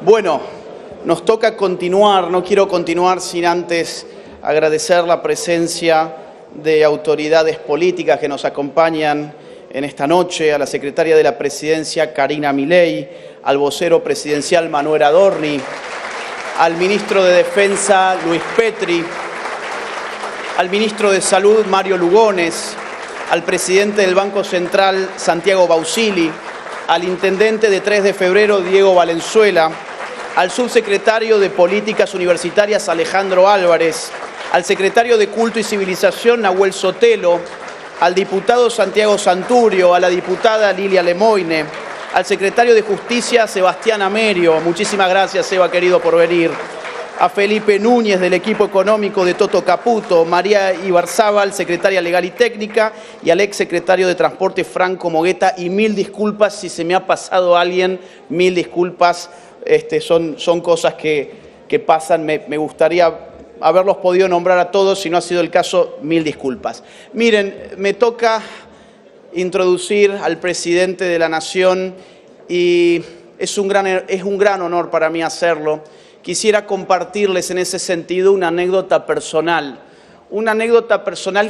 Bueno, nos toca continuar, no quiero continuar sin antes agradecer la presencia de autoridades políticas que nos acompañan en esta noche, a la secretaria de la Presidencia, Karina Milei, al vocero presidencial, Manuel Adorni, al ministro de Defensa, Luis Petri, al ministro de Salud, Mario Lugones, al presidente del Banco Central, Santiago Bausili, al intendente de 3 de febrero, Diego Valenzuela, al subsecretario de Políticas Universitarias, Alejandro Álvarez, al secretario de Culto y Civilización, Nahuel Sotelo, al diputado Santiago Santurio, a la diputada Lilia Lemoine, al secretario de Justicia, Sebastián Amerio. Muchísimas gracias, Seba, querido, por venir. A Felipe Núñez, del equipo económico de Toto Caputo, María Ibarzábal, secretaria legal y técnica, y al ex secretario de Transporte, Franco Mogueta. Y mil disculpas si se me ha pasado alguien, mil disculpas. Son cosas que pasan. Me gustaría haberlos podido nombrar a todos. Si no ha sido el caso, mil disculpas. Miren, me toca introducir al presidente de la Nación y es un gran honor para mí hacerlo. Quisiera compartirles en ese sentido una anécdota personal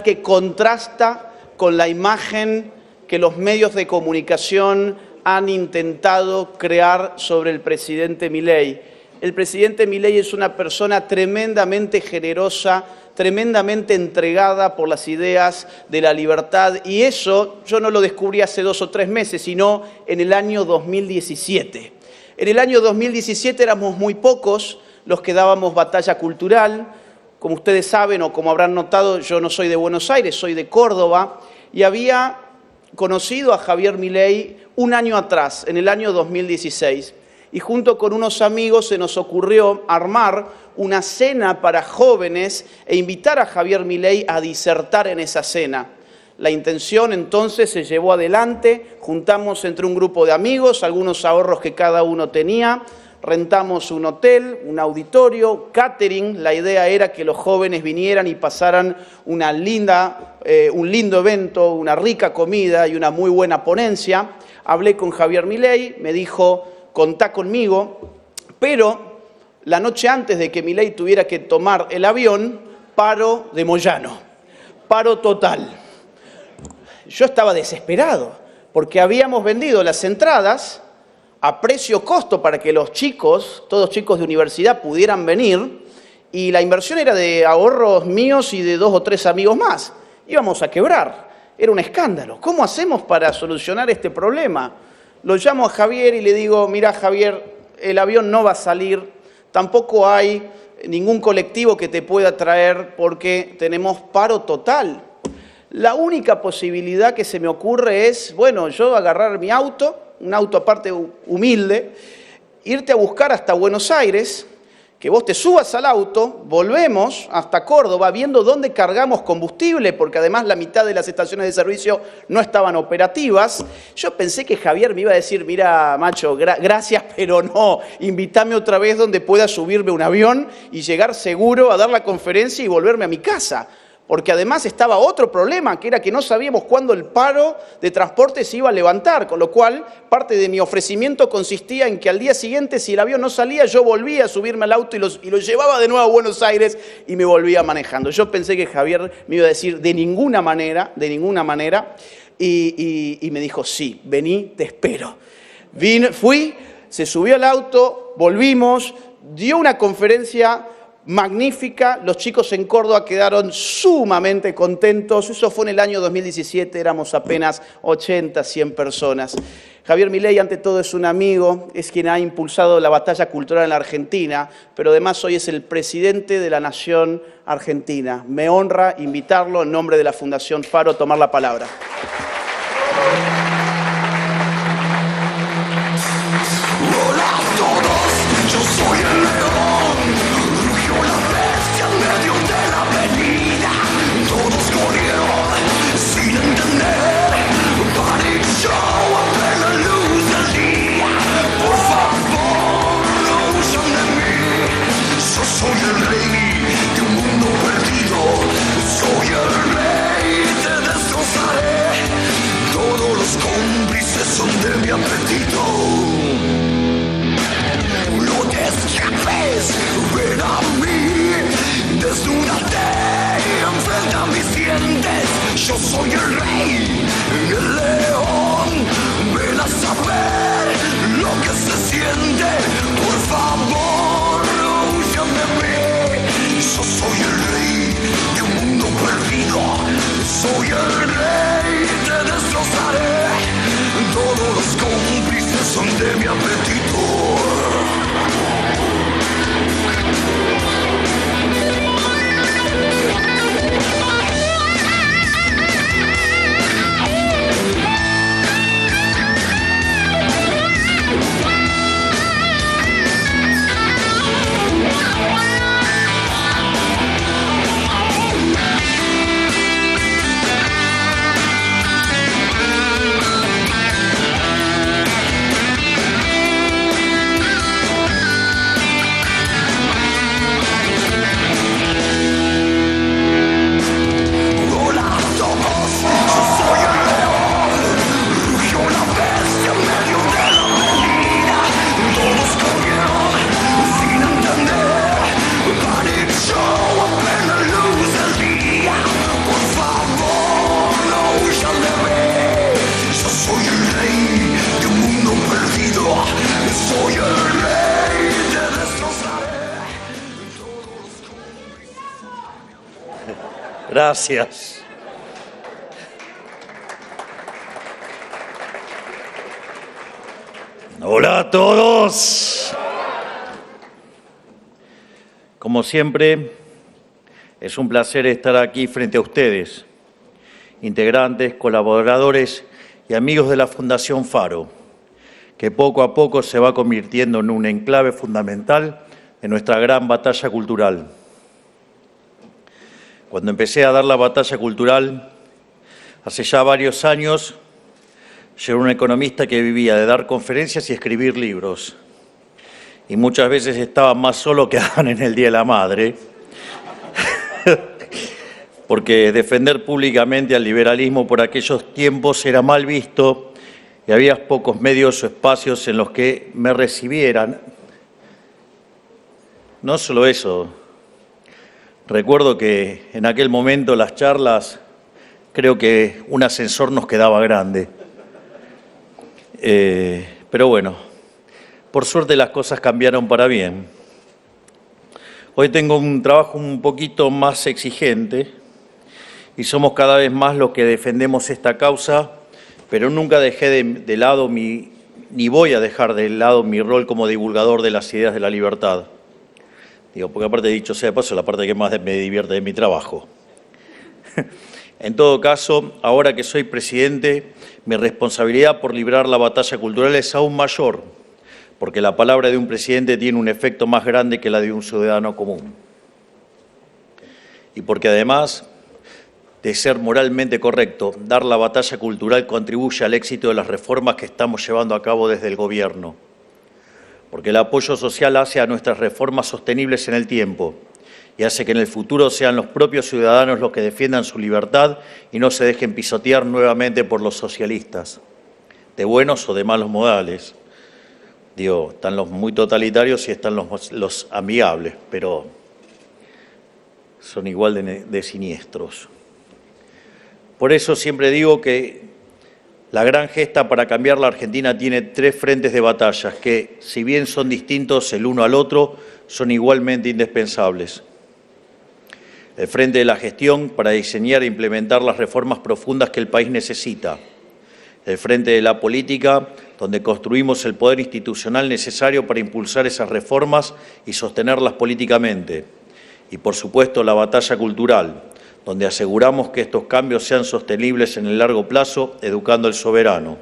que contrasta con la imagen que los medios de comunicación han intentado crear sobre el presidente Milei. El presidente Milei es una persona tremendamente generosa, tremendamente entregada por las ideas de la libertad, y eso yo no lo descubrí hace 2 o 3 meses, sino en el año 2017. En el año 2017 éramos muy pocos los que dábamos batalla cultural. Como ustedes saben o como habrán notado, yo no soy de Buenos Aires, soy de Córdoba, y había conocido a Javier Milei un año atrás, en el año 2016. Y junto con unos amigos se nos ocurrió armar una cena para jóvenes e invitar a Javier Milei a disertar en esa cena. La intención entonces se llevó adelante, juntamos entre un grupo de amigos, algunos ahorros que cada uno tenía, rentamos un hotel, un auditorio, catering. La idea era que los jóvenes vinieran y pasaran un lindo evento, una rica comida y una muy buena ponencia. Hablé con Javier Milei, me dijo: contá conmigo, pero la noche antes de que Milei tuviera que tomar el avión, paro de Moyano, paro total. Yo estaba desesperado, porque habíamos vendido las entradas a precio costo para que los chicos, todos chicos de universidad, pudieran venir, y la inversión era de ahorros míos y de 2 o 3 amigos más. Íbamos a quebrar, era un escándalo. ¿Cómo hacemos para solucionar este problema? Lo llamo a Javier y le digo: mira, Javier, el avión no va a salir, tampoco hay ningún colectivo que te pueda traer porque tenemos paro total. La única posibilidad que se me ocurre es, bueno, yo agarrar mi auto, un auto aparte humilde, irte a buscar hasta Buenos Aires, que vos te subas al auto, volvemos hasta Córdoba, viendo dónde cargamos combustible, porque además la mitad de las estaciones de servicio no estaban operativas. Yo pensé que Javier me iba a decir: mira, macho, gracias, pero no, invítame otra vez donde pueda subirme un avión y llegar seguro a dar la conferencia y volverme a mi casa. Porque además estaba otro problema, que era que no sabíamos cuándo el paro de transporte se iba a levantar, con lo cual parte de mi ofrecimiento consistía en que al día siguiente, si el avión no salía, yo volvía a subirme al auto y lo llevaba de nuevo a Buenos Aires y me volvía manejando. Yo pensé que Javier me iba a decir de ninguna manera, y me dijo: sí, vení, te espero. Fui, se subió al auto, volvimos, dio una conferencia magnífica. Los chicos en Córdoba quedaron sumamente contentos. Eso fue en el año 2017, éramos apenas 80, 100 personas. Javier Milei, ante todo, es un amigo, es quien ha impulsado la batalla cultural en la Argentina, pero además hoy es el presidente de la Nación Argentina. Me honra invitarlo en nombre de la Fundación Faro a tomar la palabra. Hola a todos, yo soy el león. Rugió la bestia en medio de la avenida. Todos corrieron sin entender. Panic show a plena luz del día. Por favor, no huyan de mí. Yo soy el rey de un mundo perdido. Soy el rey, te destrozaré. Todos los Gracias. Hola a todos. Como siempre, es un placer estar aquí frente a ustedes, integrantes, colaboradores y amigos de la Fundación Faro, que poco a poco se va convirtiendo en un enclave fundamental de nuestra gran batalla cultural. Cuando empecé a dar la batalla cultural, hace ya varios años, yo era un economista que vivía de dar conferencias y escribir libros. Y muchas veces estaba más solo que Adán en el Día de la Madre, porque defender públicamente al liberalismo por aquellos tiempos era mal visto y había pocos medios o espacios en los que me recibieran. No solo eso, recuerdo que en aquel momento las charlas, creo que un ascensor nos quedaba grande. Pero bueno, por suerte las cosas cambiaron para bien. Hoy tengo un trabajo un poquito más exigente y somos cada vez más los que defendemos esta causa, pero nunca dejé de lado ni voy a dejar de lado mi rol como divulgador de las ideas de la libertad. Digo, porque aparte, dicho sea de paso, la parte que más me divierte de mi trabajo. En todo caso, ahora que soy presidente, mi responsabilidad por librar la batalla cultural es aún mayor, porque la palabra de un presidente tiene un efecto más grande que la de un ciudadano común. Y porque además de ser moralmente correcto, dar la batalla cultural contribuye al éxito de las reformas que estamos llevando a cabo desde el Gobierno. Porque el apoyo social hace a nuestras reformas sostenibles en el tiempo y hace que en el futuro sean los propios ciudadanos los que defiendan su libertad y no se dejen pisotear nuevamente por los socialistas, de buenos o de malos modales. Digo, están los muy totalitarios y están los amigables, pero son igual de siniestros. Por eso siempre digo que la gran gesta para cambiar la Argentina tiene 3 frentes de batallas que, si bien son distintos el uno al otro, son igualmente indispensables. El frente de la gestión para diseñar e implementar las reformas profundas que el país necesita. El frente de la política, donde construimos el poder institucional necesario para impulsar esas reformas y sostenerlas políticamente. Y, por supuesto, la batalla cultural, donde aseguramos que estos cambios sean sostenibles en el largo plazo, educando al soberano.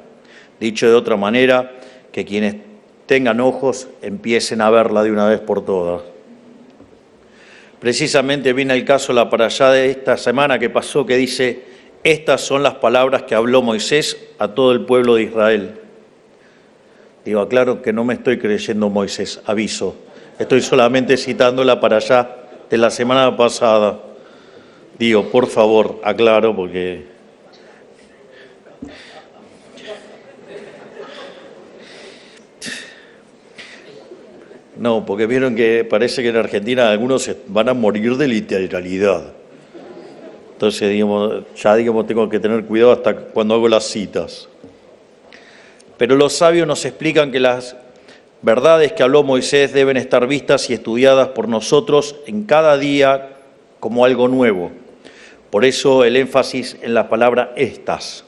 Dicho de otra manera, que quienes tengan ojos empiecen a verla de una vez por todas. Precisamente viene el caso la parashá de esta semana que pasó, que dice: estas son las palabras que habló Moisés a todo el pueblo de Israel. Digo, aclaro que no me estoy creyendo Moisés, aviso. Estoy solamente citando la parashá de la semana pasada. Digo, por favor, aclaro, porque no, porque vieron que parece que en Argentina algunos van a morir de literalidad. Entonces, ya tengo que tener cuidado hasta cuando hago las citas. Pero los sabios nos explican que las verdades que habló Moisés deben estar vistas y estudiadas por nosotros en cada día como algo nuevo. Por eso el énfasis en la palabra estas.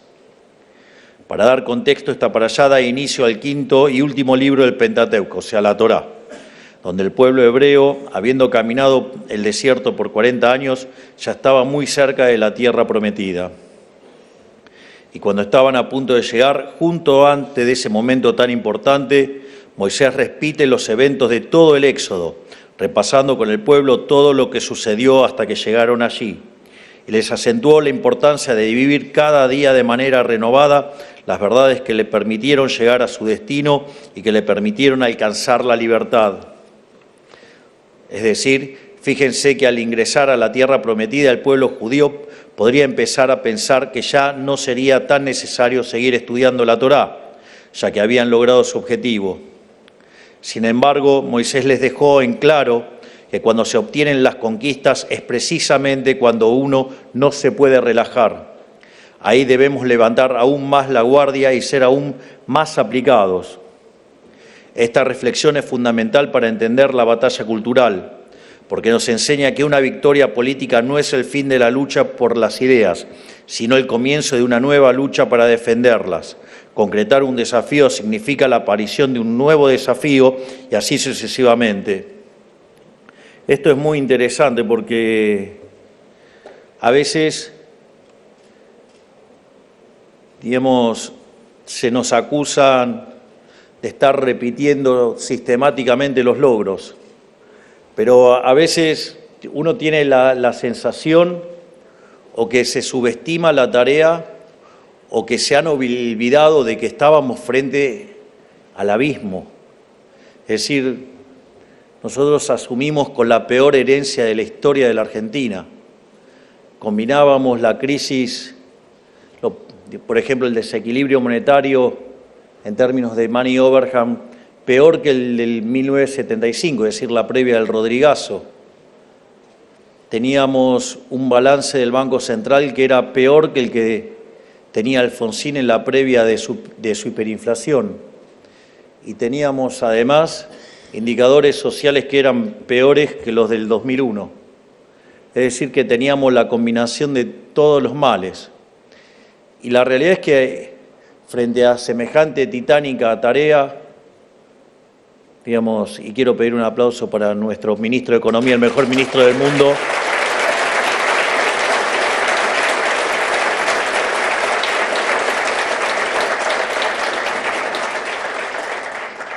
Para dar contexto, esta parashá da inicio al 5º y último libro del Pentateuco, o sea, la Torá, donde el pueblo hebreo, habiendo caminado el desierto por 40 años, ya estaba muy cerca de la tierra prometida. Y cuando estaban a punto de llegar, junto antes de ese momento tan importante, Moisés repite los eventos de todo el Éxodo, repasando con el pueblo todo lo que sucedió hasta que llegaron allí. Y les acentuó la importancia de vivir cada día de manera renovada las verdades que le permitieron llegar a su destino y que le permitieron alcanzar la libertad. Es decir, fíjense que al ingresar a la tierra prometida, el pueblo judío podría empezar a pensar que ya no sería tan necesario seguir estudiando la Torá, ya que habían logrado su objetivo. Sin embargo, Moisés les dejó en claro que cuando se obtienen las conquistas es precisamente cuando uno no se puede relajar. Ahí debemos levantar aún más la guardia y ser aún más aplicados. Esta reflexión es fundamental para entender la batalla cultural, porque nos enseña que una victoria política no es el fin de la lucha por las ideas, sino el comienzo de una nueva lucha para defenderlas. Concretar un desafío significa la aparición de un nuevo desafío y así sucesivamente. Esto es muy interesante porque a veces, digamos, se nos acusan de estar repitiendo sistemáticamente los logros, pero a veces uno tiene la sensación o que se subestima la tarea o que se han olvidado de que estábamos frente al abismo. Es decir, nosotros asumimos con la peor herencia de la historia de la Argentina. Combinábamos la crisis, por ejemplo, el desequilibrio monetario en términos de money overhang, peor que el del 1975, es decir, la previa del Rodrigazo. Teníamos un balance del Banco Central que era peor que el que tenía Alfonsín en la previa de su hiperinflación. Y teníamos, además, indicadores sociales que eran peores que los del 2001. Es decir, que teníamos la combinación de todos los males. Y la realidad es que frente a semejante titánica tarea, digamos, y quiero pedir un aplauso para nuestro ministro de Economía, el mejor ministro del mundo.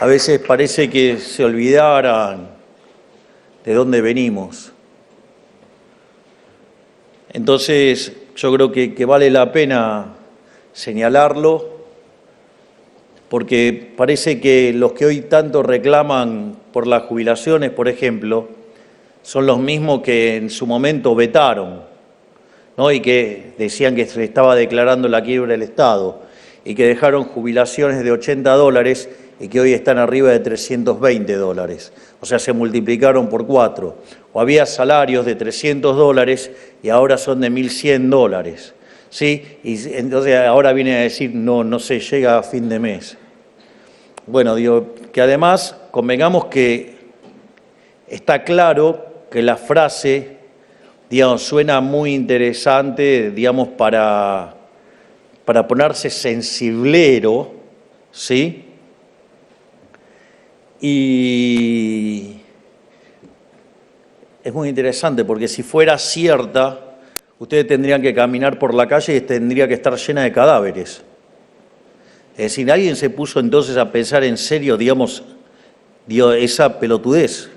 A veces parece que se olvidaran de dónde venimos. Entonces, yo creo que vale la pena señalarlo, porque parece que los que hoy tanto reclaman por las jubilaciones, por ejemplo, son los mismos que en su momento vetaron, ¿no? Y que decían que se estaba declarando la quiebra del Estado y que dejaron jubilaciones de $80 y que hoy están arriba de $320. O sea, se multiplicaron por 4. O había salarios de $300 y ahora son de $1.100. ¿Sí? Y entonces ahora viene a decir, no se llega a fin de mes. Bueno, digo, que además convengamos que está claro que la frase, digamos, suena muy interesante, digamos, para ponerse sensiblero, ¿sí? Y es muy interesante porque si fuera cierta, ustedes tendrían que caminar por la calle y tendría que estar llena de cadáveres. Es decir, alguien se puso entonces a pensar en serio, digamos, esa pelotudez.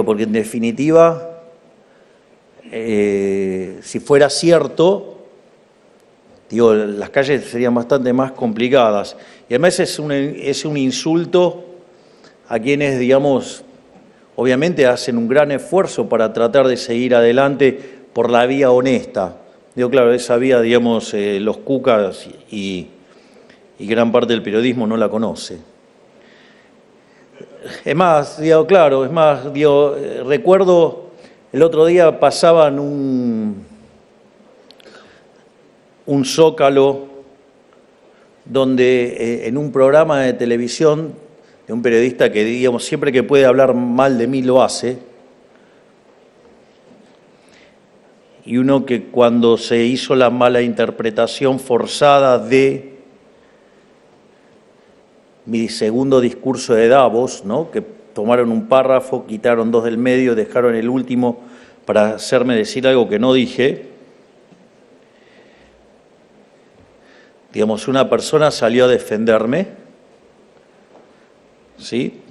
Porque en definitiva, si fuera cierto, las calles serían bastante más complicadas. Y además es un insulto a quienes, digamos, obviamente hacen un gran esfuerzo para tratar de seguir adelante por la vía honesta. Claro, esa vía, digamos, los cucas y gran parte del periodismo no la conoce. Es más, recuerdo el otro día pasaban un Zócalo donde en un programa de televisión de un periodista que, digamos, siempre que puede hablar mal de mí lo hace, y uno que cuando se hizo la mala interpretación forzada de mi segundo discurso de Davos, ¿no? Que tomaron un párrafo, quitaron 2 del medio, dejaron el último para hacerme decir algo que no dije. Digamos, una persona salió a defenderme, ¿sí?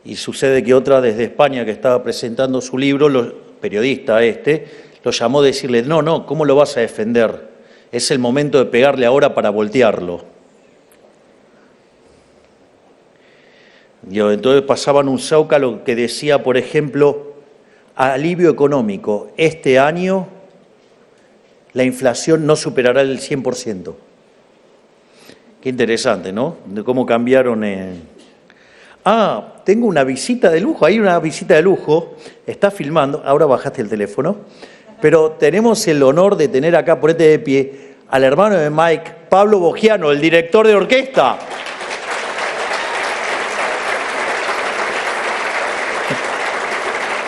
Y sucede que otra desde España que estaba presentando su libro, periodista lo llamó a decirle, no, ¿cómo lo vas a defender? Es el momento de pegarle ahora para voltearlo. Entonces pasaban un Zócalo que decía, por ejemplo, alivio económico, este año la inflación no superará el 100%. Qué interesante, ¿no? De cómo cambiaron. Tengo una visita de lujo, hay una visita de lujo, está filmando, ahora bajaste el teléfono, pero tenemos el honor de tener acá, ponete de pie, al hermano de Mike, Pablo Bogiano, el director de orquesta.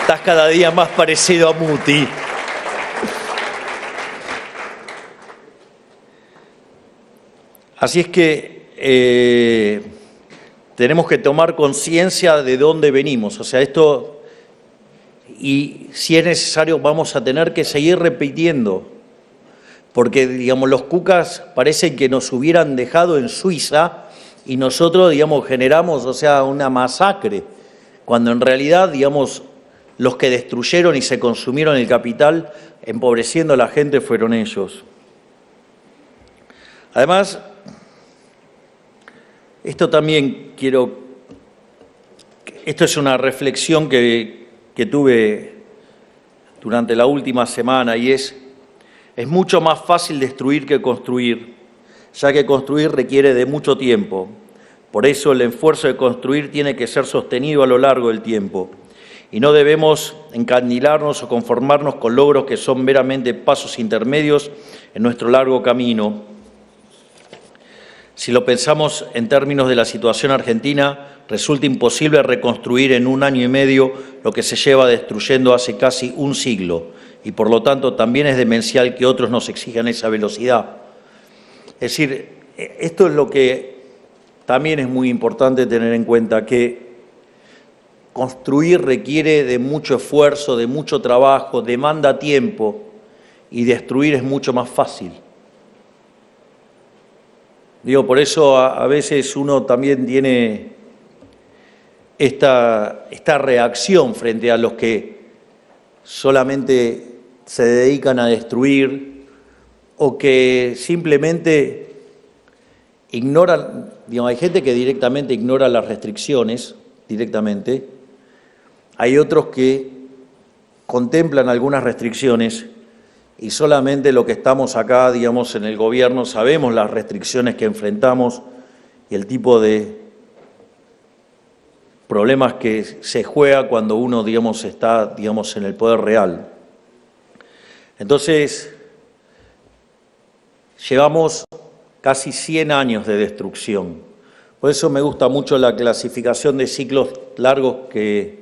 Estás cada día más parecido a Muti. Así es que tenemos que tomar conciencia de dónde venimos. O sea, esto, y si es necesario, vamos a tener que seguir repitiendo. Porque, digamos, los cucas parecen que nos hubieran dejado en Suiza y nosotros, digamos, generamos, o sea, una masacre. Cuando en realidad, digamos, los que destruyeron y se consumieron el capital, empobreciendo a la gente, fueron ellos. Además, esto es una reflexión que tuve durante la última semana y es mucho más fácil destruir que construir, ya que construir requiere de mucho tiempo. Por eso el esfuerzo de construir tiene que ser sostenido a lo largo del tiempo y no debemos encandilarnos o conformarnos con logros que son meramente pasos intermedios en nuestro largo camino. Si lo pensamos en términos de la situación argentina, resulta imposible reconstruir en 1 año y medio lo que se lleva destruyendo hace casi un siglo y por lo tanto también es demencial que otros nos exijan esa velocidad. Es decir, esto es lo que también es muy importante tener en cuenta, que construir requiere de mucho esfuerzo, de mucho trabajo, demanda tiempo y destruir es mucho más fácil. Digo, por eso a veces uno también tiene esta reacción frente a los que solamente se dedican a destruir o que simplemente ignoran. Digamos, hay gente que directamente ignora las restricciones, directamente. Hay otros que contemplan algunas restricciones y solamente lo que estamos acá, digamos, en el gobierno, sabemos las restricciones que enfrentamos y el tipo de problemas que se juega cuando uno, digamos, está, digamos, en el poder real. Entonces, llevamos casi 100 años de destrucción. Por eso me gusta mucho la clasificación de ciclos largos de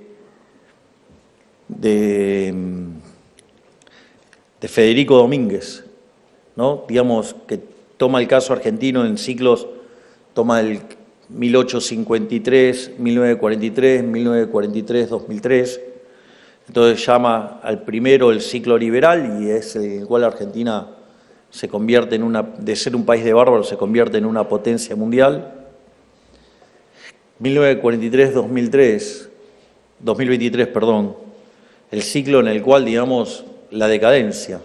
Federico Domínguez, ¿no? Digamos, que toma el caso argentino en ciclos, toma el 1853, 1943, 1943, 2003. Entonces llama al primero el ciclo liberal y es el cual Argentina se convierte de ser un país de bárbaros, se convierte en una potencia mundial. 2023, el ciclo en el cual, digamos, la decadencia,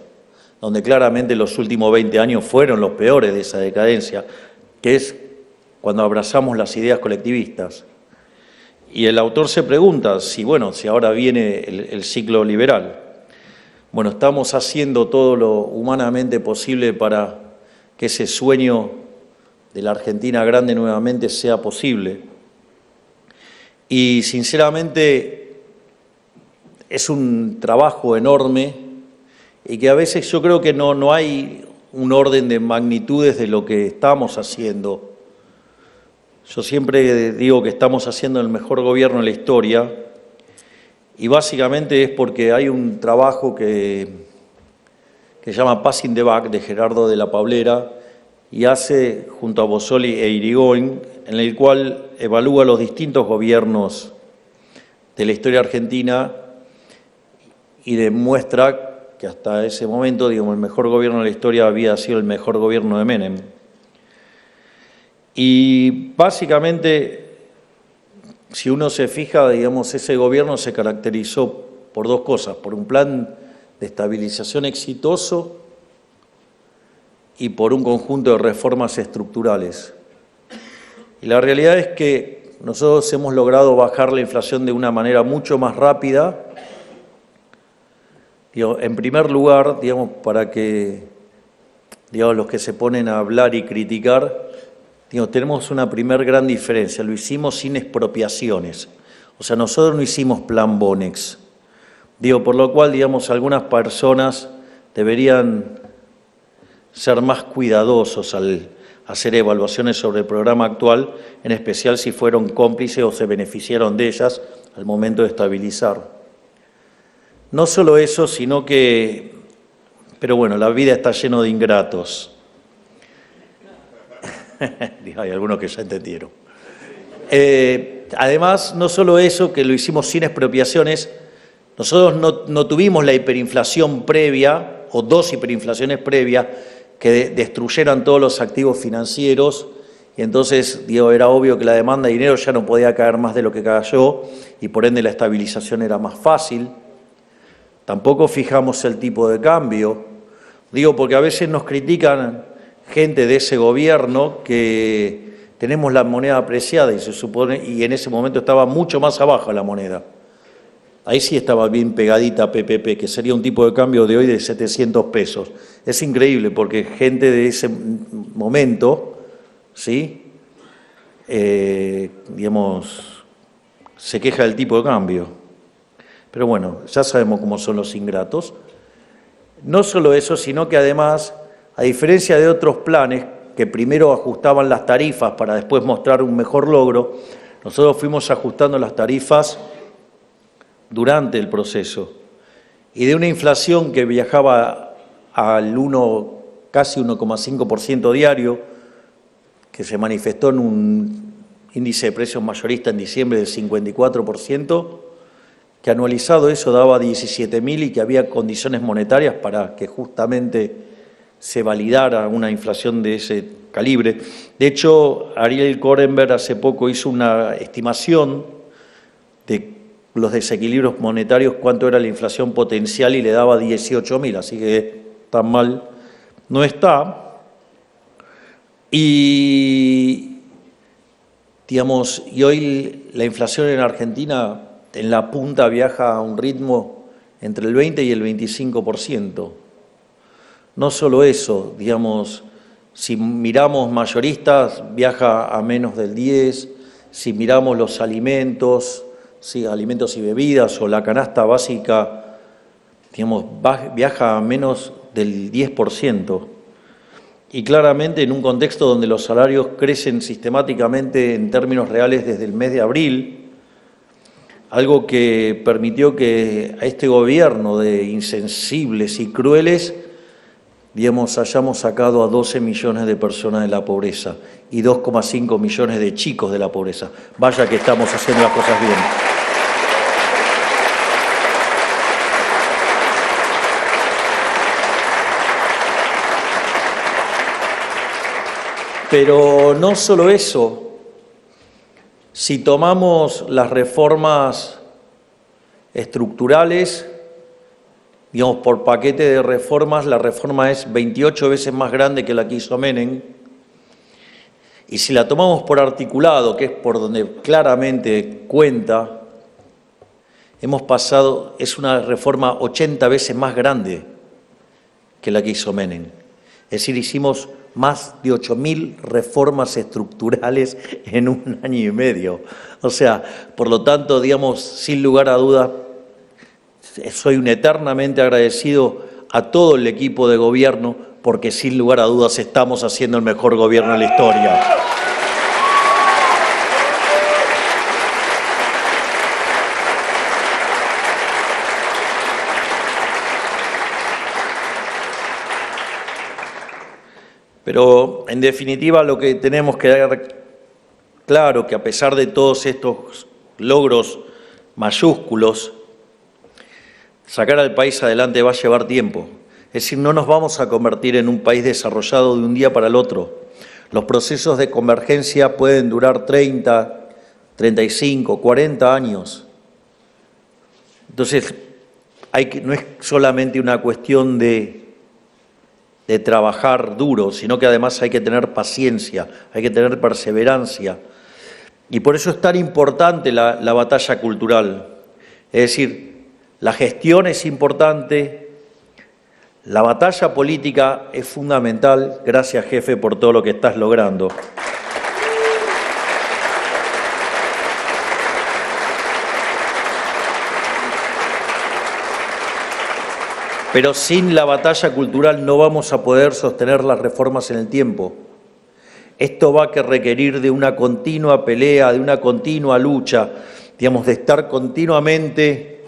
donde claramente los últimos 20 años fueron los peores de esa decadencia, que es cuando abrazamos las ideas colectivistas. Y el autor se pregunta si ahora viene el ciclo liberal. Bueno, estamos haciendo todo lo humanamente posible para que ese sueño de la Argentina grande nuevamente sea posible. Y sinceramente es un trabajo enorme y que a veces yo creo que no hay un orden de magnitudes de lo que estamos haciendo. Yo siempre digo que estamos haciendo el mejor gobierno de la historia y básicamente es porque hay un trabajo que se llama Passing the Buck de Gerardo de la Pablera y hace junto a Bossoli e Irigoyen, en el cual evalúa los distintos gobiernos de la historia argentina y demuestra que hasta ese momento, digamos, el mejor gobierno de la historia había sido el mejor gobierno de Menem. Y básicamente, si uno se fija, digamos, ese gobierno se caracterizó por dos cosas, por un plan de estabilización exitoso y por un conjunto de reformas estructurales. Y la realidad es que nosotros hemos logrado bajar la inflación de una manera mucho más rápida. En primer lugar, digamos, para que los que se ponen a hablar y criticar, tenemos una primer gran diferencia, lo hicimos sin expropiaciones. O sea, nosotros no hicimos plan Bonex. Por lo cual, algunas personas deberían ser más cuidadosos al hacer evaluaciones sobre el programa actual, en especial si fueron cómplices o se beneficiaron de ellas al momento de estabilizar. No solo eso, sino que, pero bueno, la vida está llena de ingratos. Hay algunos que ya entendieron. Además, no solo eso, que lo hicimos sin expropiaciones, nosotros no tuvimos la hiperinflación previa, o dos hiperinflaciones previas, que destruyeran todos los activos financieros, y entonces, era obvio que la demanda de dinero ya no podía caer más de lo que cayó, y por ende la estabilización era más fácil. Tampoco fijamos el tipo de cambio. Porque a veces nos critican gente de ese gobierno que tenemos la moneda apreciada y se supone, y en ese momento estaba mucho más abajo la moneda. Ahí sí estaba bien pegadita a PPP, que sería un tipo de cambio de hoy de 700 pesos. Es increíble porque gente de ese momento, ¿sí? Se queja del tipo de cambio. Pero bueno, ya sabemos cómo son los ingratos. No solo eso, sino que además, a diferencia de otros planes que primero ajustaban las tarifas para después mostrar un mejor logro, nosotros fuimos ajustando las tarifas durante el proceso. Y de una inflación que viajaba al casi 1,5% diario, que se manifestó en un índice de precios mayorista en diciembre del 54%, que anualizado eso daba 17.000 y que había condiciones monetarias para que justamente se validara una inflación de ese calibre. De hecho, Ariel Korenberg hace poco hizo una estimación de los desequilibrios monetarios, cuánto era la inflación potencial y le daba 18.000, así que tan mal no está. Y hoy la inflación en Argentina en la punta viaja a un ritmo entre el 20 y el 25%. No solo eso, si miramos mayoristas, viaja a menos del 10%, si miramos los alimentos, alimentos y bebidas o la canasta básica, viaja a menos del 10%. Y claramente en un contexto donde los salarios crecen sistemáticamente en términos reales desde el mes de abril, algo que permitió que a este gobierno de insensibles y crueles, hayamos sacado a 12 millones de personas de la pobreza y 2,5 millones de chicos de la pobreza. Vaya que estamos haciendo las cosas bien. Pero no solo eso. Si tomamos las reformas estructurales, por paquete de reformas, la reforma es 28 veces más grande que la que hizo Menem. Y si la tomamos por articulado, que es por donde claramente cuenta, es una reforma 80 veces más grande que la que hizo Menem. Es decir, hicimos más de 8.000 reformas estructurales en un año y medio. O sea, por lo tanto, sin lugar a dudas, soy un eternamente agradecido a todo el equipo de gobierno, porque sin lugar a dudas estamos haciendo el mejor gobierno de la historia. Pero, en definitiva, lo que tenemos que dar claro, que a pesar de todos estos logros mayúsculos, sacar al país adelante va a llevar tiempo. Es decir, no nos vamos a convertir en un país desarrollado de un día para el otro. Los procesos de convergencia pueden durar 30, 35, 40 años. Entonces, no es solamente una cuestión de trabajar duro, sino que además hay que tener paciencia, hay que tener perseverancia. Y por eso es tan importante la batalla cultural. Es decir, la gestión es importante, la batalla política es fundamental. Gracias, jefe, por todo lo que estás logrando. Pero sin la batalla cultural no vamos a poder sostener las reformas en el tiempo. Esto va a requerir de una continua pelea, de una continua lucha, de estar continuamente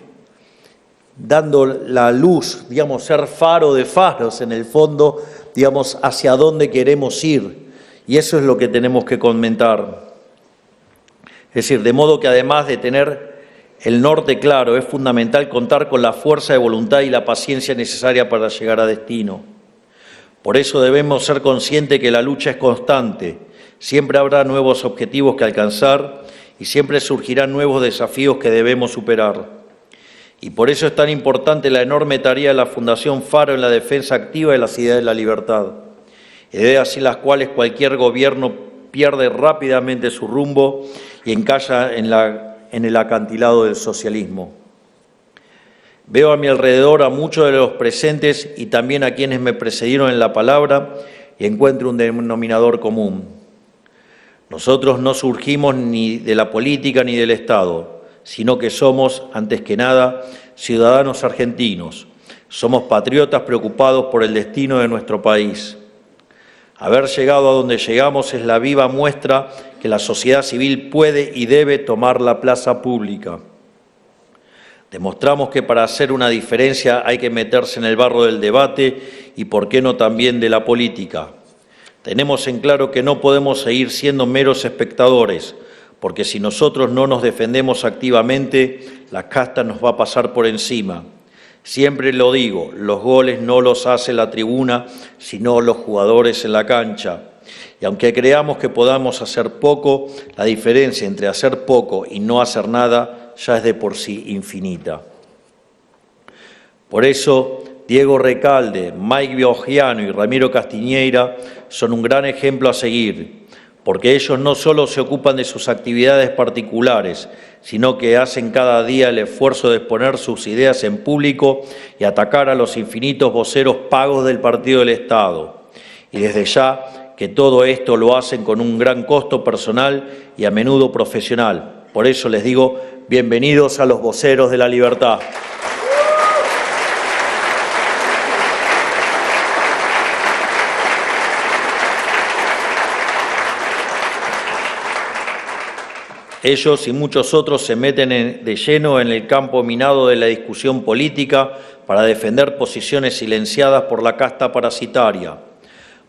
dando la luz, digamos, ser faro de faros en el fondo, digamos, hacia dónde queremos ir. Y eso es lo que tenemos que comentar. Es decir, de modo que además de tener el norte claro, es fundamental contar con la fuerza de voluntad y la paciencia necesaria para llegar a destino. Por eso debemos ser conscientes que la lucha es constante. Siempre habrá nuevos objetivos que alcanzar y siempre surgirán nuevos desafíos que debemos superar. Y por eso es tan importante la enorme tarea de la Fundación Faro en la defensa activa de las ideas de la libertad, ideas sin las cuales cualquier gobierno pierde rápidamente su rumbo y encalla en el acantilado del socialismo. Veo a mi alrededor a muchos de los presentes y también a quienes me precedieron en la palabra y encuentro un denominador común. Nosotros no surgimos ni de la política ni del Estado, sino que somos, antes que nada, ciudadanos argentinos. Somos patriotas preocupados por el destino de nuestro país. Haber llegado a donde llegamos es la viva muestra que la sociedad civil puede y debe tomar la plaza pública. Demostramos que para hacer una diferencia hay que meterse en el barro del debate y, por qué no, también de la política. Tenemos en claro que no podemos seguir siendo meros espectadores, porque si nosotros no nos defendemos activamente, la casta nos va a pasar por encima. Siempre lo digo, los goles no los hace la tribuna, sino los jugadores en la cancha. Y aunque creamos que podamos hacer poco, la diferencia entre hacer poco y no hacer nada ya es de por sí infinita. Por eso, Diego Recalde, Mike Biogiano y Ramiro Castiñeira son un gran ejemplo a seguir, porque ellos no solo se ocupan de sus actividades particulares, sino que hacen cada día el esfuerzo de exponer sus ideas en público y atacar a los infinitos voceros pagos del Partido del Estado. Y desde ya que todo esto lo hacen con un gran costo personal y a menudo profesional. Por eso les digo, bienvenidos a los voceros de la libertad. Ellos y muchos otros se meten de lleno en el campo minado de la discusión política para defender posiciones silenciadas por la casta parasitaria,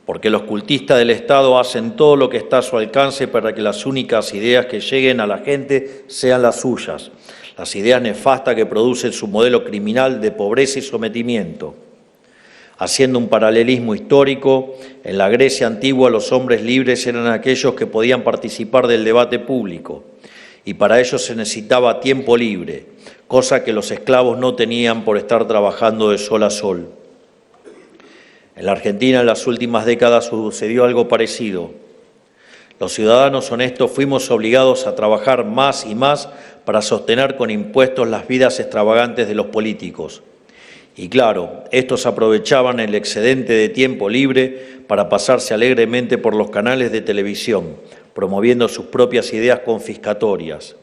porque los cultistas del Estado hacen todo lo que está a su alcance para que las únicas ideas que lleguen a la gente sean las suyas, las ideas nefastas que producen su modelo criminal de pobreza y sometimiento. Haciendo un paralelismo histórico, en la Grecia antigua los hombres libres eran aquellos que podían participar del debate público, y para ello se necesitaba tiempo libre, cosa que los esclavos no tenían por estar trabajando de sol a sol. En la Argentina en las últimas décadas sucedió algo parecido. Los ciudadanos honestos fuimos obligados a trabajar más y más para sostener con impuestos las vidas extravagantes de los políticos. Y claro, estos aprovechaban el excedente de tiempo libre para pasarse alegremente por los canales de televisión, promoviendo sus propias ideas confiscatorias.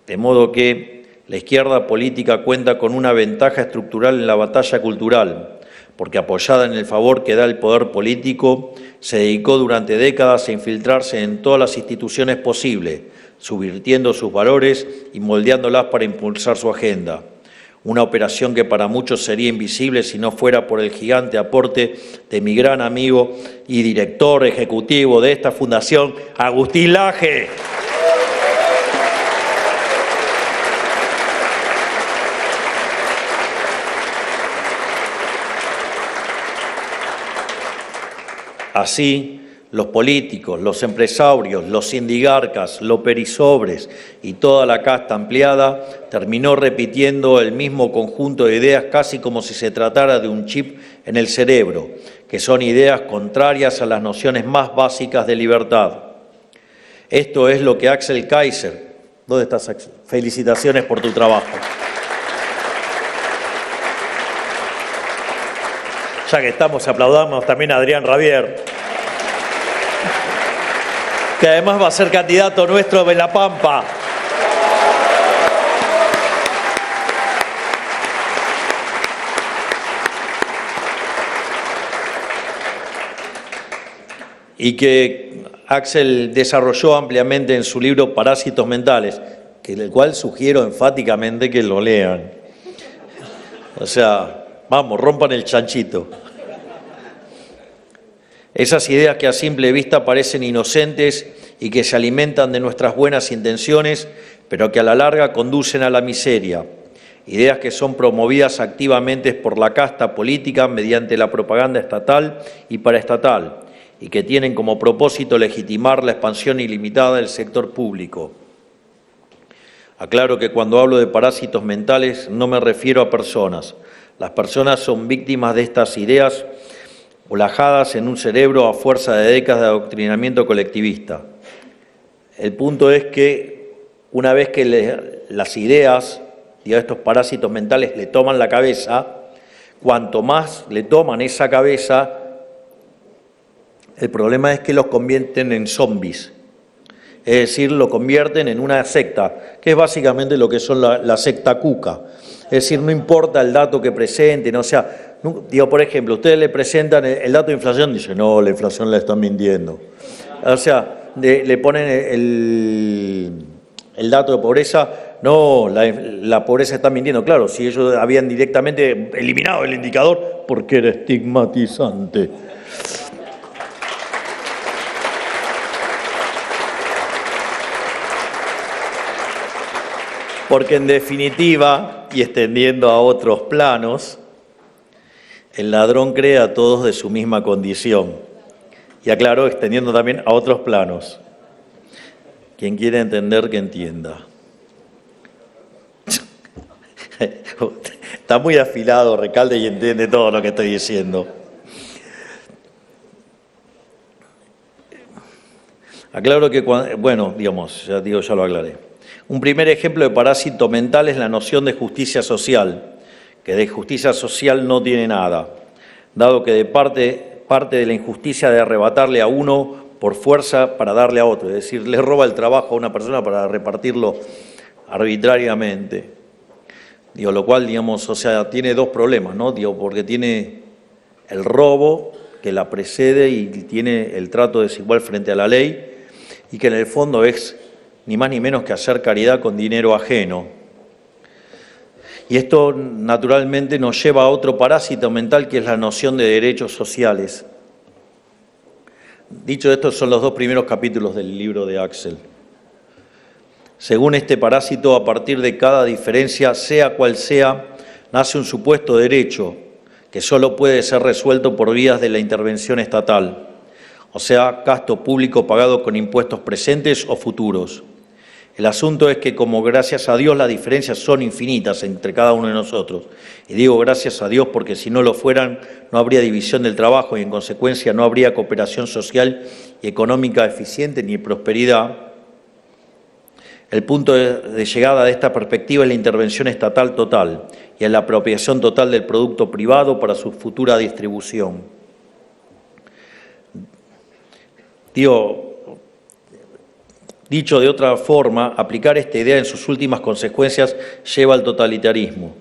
De modo que la izquierda política cuenta con una ventaja estructural en la batalla cultural, porque apoyada en el favor que da el poder político, se dedicó durante décadas a infiltrarse en todas las instituciones posibles, subvirtiendo sus valores y moldeándolas para impulsar su agenda. Una operación que para muchos sería invisible si no fuera por el gigante aporte de mi gran amigo y director ejecutivo de esta fundación, Agustín Laje. Así, los políticos, los empresarios, los sindigarcas, los perisobres y toda la casta ampliada terminó repitiendo el mismo conjunto de ideas casi como si se tratara de un chip en el cerebro, que son ideas contrarias a las nociones más básicas de libertad. Esto es lo que Axel Kaiser... ¿Dónde estás, Axel? Felicitaciones por tu trabajo. Ya que estamos, aplaudamos también a Adrián Rabier, que además va a ser candidato nuestro en La Pampa. Y que Axel desarrolló ampliamente en su libro Parásitos Mentales, del cual sugiero enfáticamente que lo lean. O sea, vamos, rompan el chanchito. Esas ideas que a simple vista parecen inocentes y que se alimentan de nuestras buenas intenciones, pero que a la larga conducen a la miseria. Ideas que son promovidas activamente por la casta política mediante la propaganda estatal y paraestatal, y que tienen como propósito legitimar la expansión ilimitada del sector público. Aclaro que cuando hablo de parásitos mentales no me refiero a personas. Las personas son víctimas de estas ideas olajadas en un cerebro a fuerza de décadas de adoctrinamiento colectivista. El punto es que una vez que las ideas, digamos, estos parásitos mentales le toman la cabeza, cuanto más le toman esa cabeza, el problema es que los convierten en zombies. Es decir, lo convierten en una secta, que es básicamente lo que son la secta cuca. Es decir, no importa el dato que presenten, o sea, digo, por ejemplo, ustedes le presentan el dato de inflación, dicen, no, la inflación la están mintiendo. O sea, le ponen el dato de pobreza, no, la pobreza está mintiendo. Claro, si ellos habían directamente eliminado el indicador, porque era estigmatizante. Porque en definitiva, y extendiendo a otros planos, el ladrón cree a todos de su misma condición. Y aclaro, extendiendo también a otros planos. Quien quiera entender, que entienda. Está muy afilado Recalde y entiende todo lo que estoy diciendo. Aclaro que, bueno, digamos, ya lo aclaré. Un primer ejemplo de parásito mental es la noción de justicia social, que de justicia social no tiene nada, dado que de parte de la injusticia de arrebatarle a uno por fuerza para darle a otro, es decir, le roba el trabajo a una persona para repartirlo arbitrariamente. Digo, lo cual, digamos, o sea, tiene dos problemas, ¿no? Digo, porque tiene el robo que la precede y tiene el trato desigual frente a la ley, y que en el fondo es ni más ni menos que hacer caridad con dinero ajeno. Y esto naturalmente nos lleva a otro parásito mental, que es la noción de derechos sociales. Dicho esto, son los dos primeros capítulos del libro de Axel. Según este parásito, a partir de cada diferencia, sea cual sea, nace un supuesto derecho que solo puede ser resuelto por vías de la intervención estatal, o sea, gasto público pagado con impuestos presentes o futuros. El asunto es que, como gracias a Dios las diferencias son infinitas entre cada uno de nosotros, y digo gracias a Dios porque si no lo fueran no habría división del trabajo y en consecuencia no habría cooperación social y económica eficiente ni prosperidad, el punto de llegada de esta perspectiva es la intervención estatal total y en la apropiación total del producto privado para su futura distribución. Dicho de otra forma, aplicar esta idea en sus últimas consecuencias lleva al totalitarismo.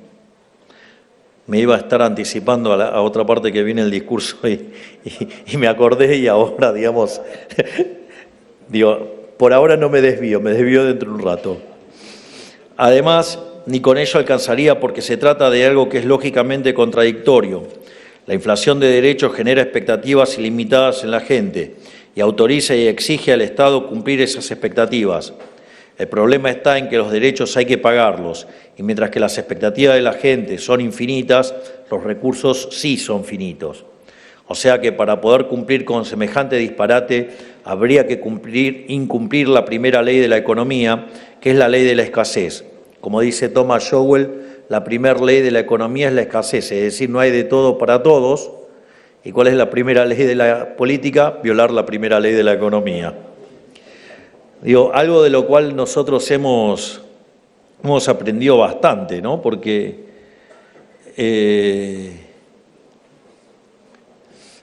Me iba a estar anticipando a otra parte que viene el discurso y me acordé y ahora, digamos, por ahora no me desvío dentro de un rato. Además, ni con ello alcanzaría porque se trata de algo que es lógicamente contradictorio. La inflación de derechos genera expectativas ilimitadas en la gente y autoriza y exige al Estado cumplir esas expectativas. El problema está en que los derechos hay que pagarlos, y mientras que las expectativas de la gente son infinitas, los recursos sí son finitos. O sea que para poder cumplir con semejante disparate, habría que incumplir la primera ley de la economía, que es la ley de la escasez. Como dice Thomas Sowell, la primera ley de la economía es la escasez, es decir, no hay de todo para todos. ¿Y cuál es la primera ley de la política? Violar la primera ley de la economía. Algo de lo cual nosotros hemos aprendido bastante, ¿no? Porque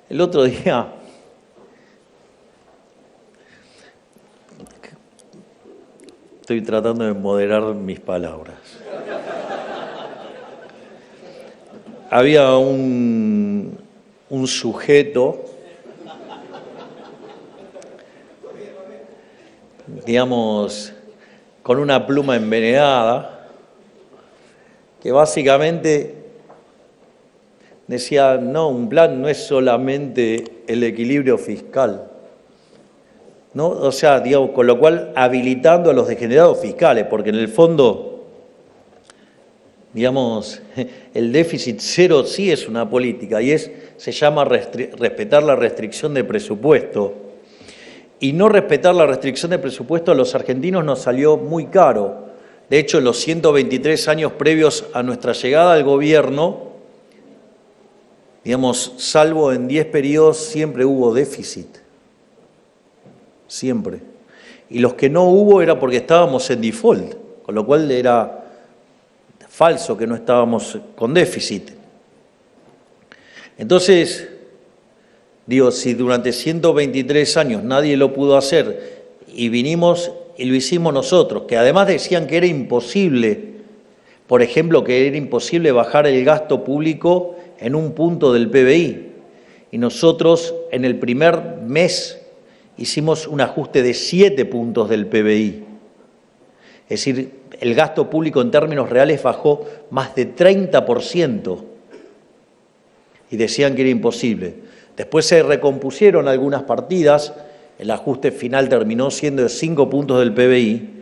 el otro día estoy tratando de moderar mis palabras. Había un sujeto, digamos, con una pluma envenenada, que básicamente decía, no, un plan no es solamente el equilibrio fiscal, ¿no? O sea, digamos, con lo cual habilitando a los degenerados fiscales, porque en el fondo, digamos, el déficit cero sí es una política y se llama respetar la restricción de presupuesto. Y no respetar la restricción de presupuesto a los argentinos nos salió muy caro. De hecho, en los 123 años previos a nuestra llegada al gobierno, digamos, salvo en 10 periodos, siempre hubo déficit. Siempre. Y los que no hubo era porque estábamos en default, con lo cual era falso que no estábamos con déficit. Entonces, digo, si durante 123 años nadie lo pudo hacer y vinimos y lo hicimos nosotros, que además decían que era imposible, por ejemplo, que era imposible bajar el gasto público en un punto del PBI, y nosotros en el primer mes hicimos un ajuste de 7 puntos del PBI. Es decir, el gasto público en términos reales bajó más de 30%, y decían que era imposible. Después se recompusieron algunas partidas, el ajuste final terminó siendo de 5 puntos del PBI,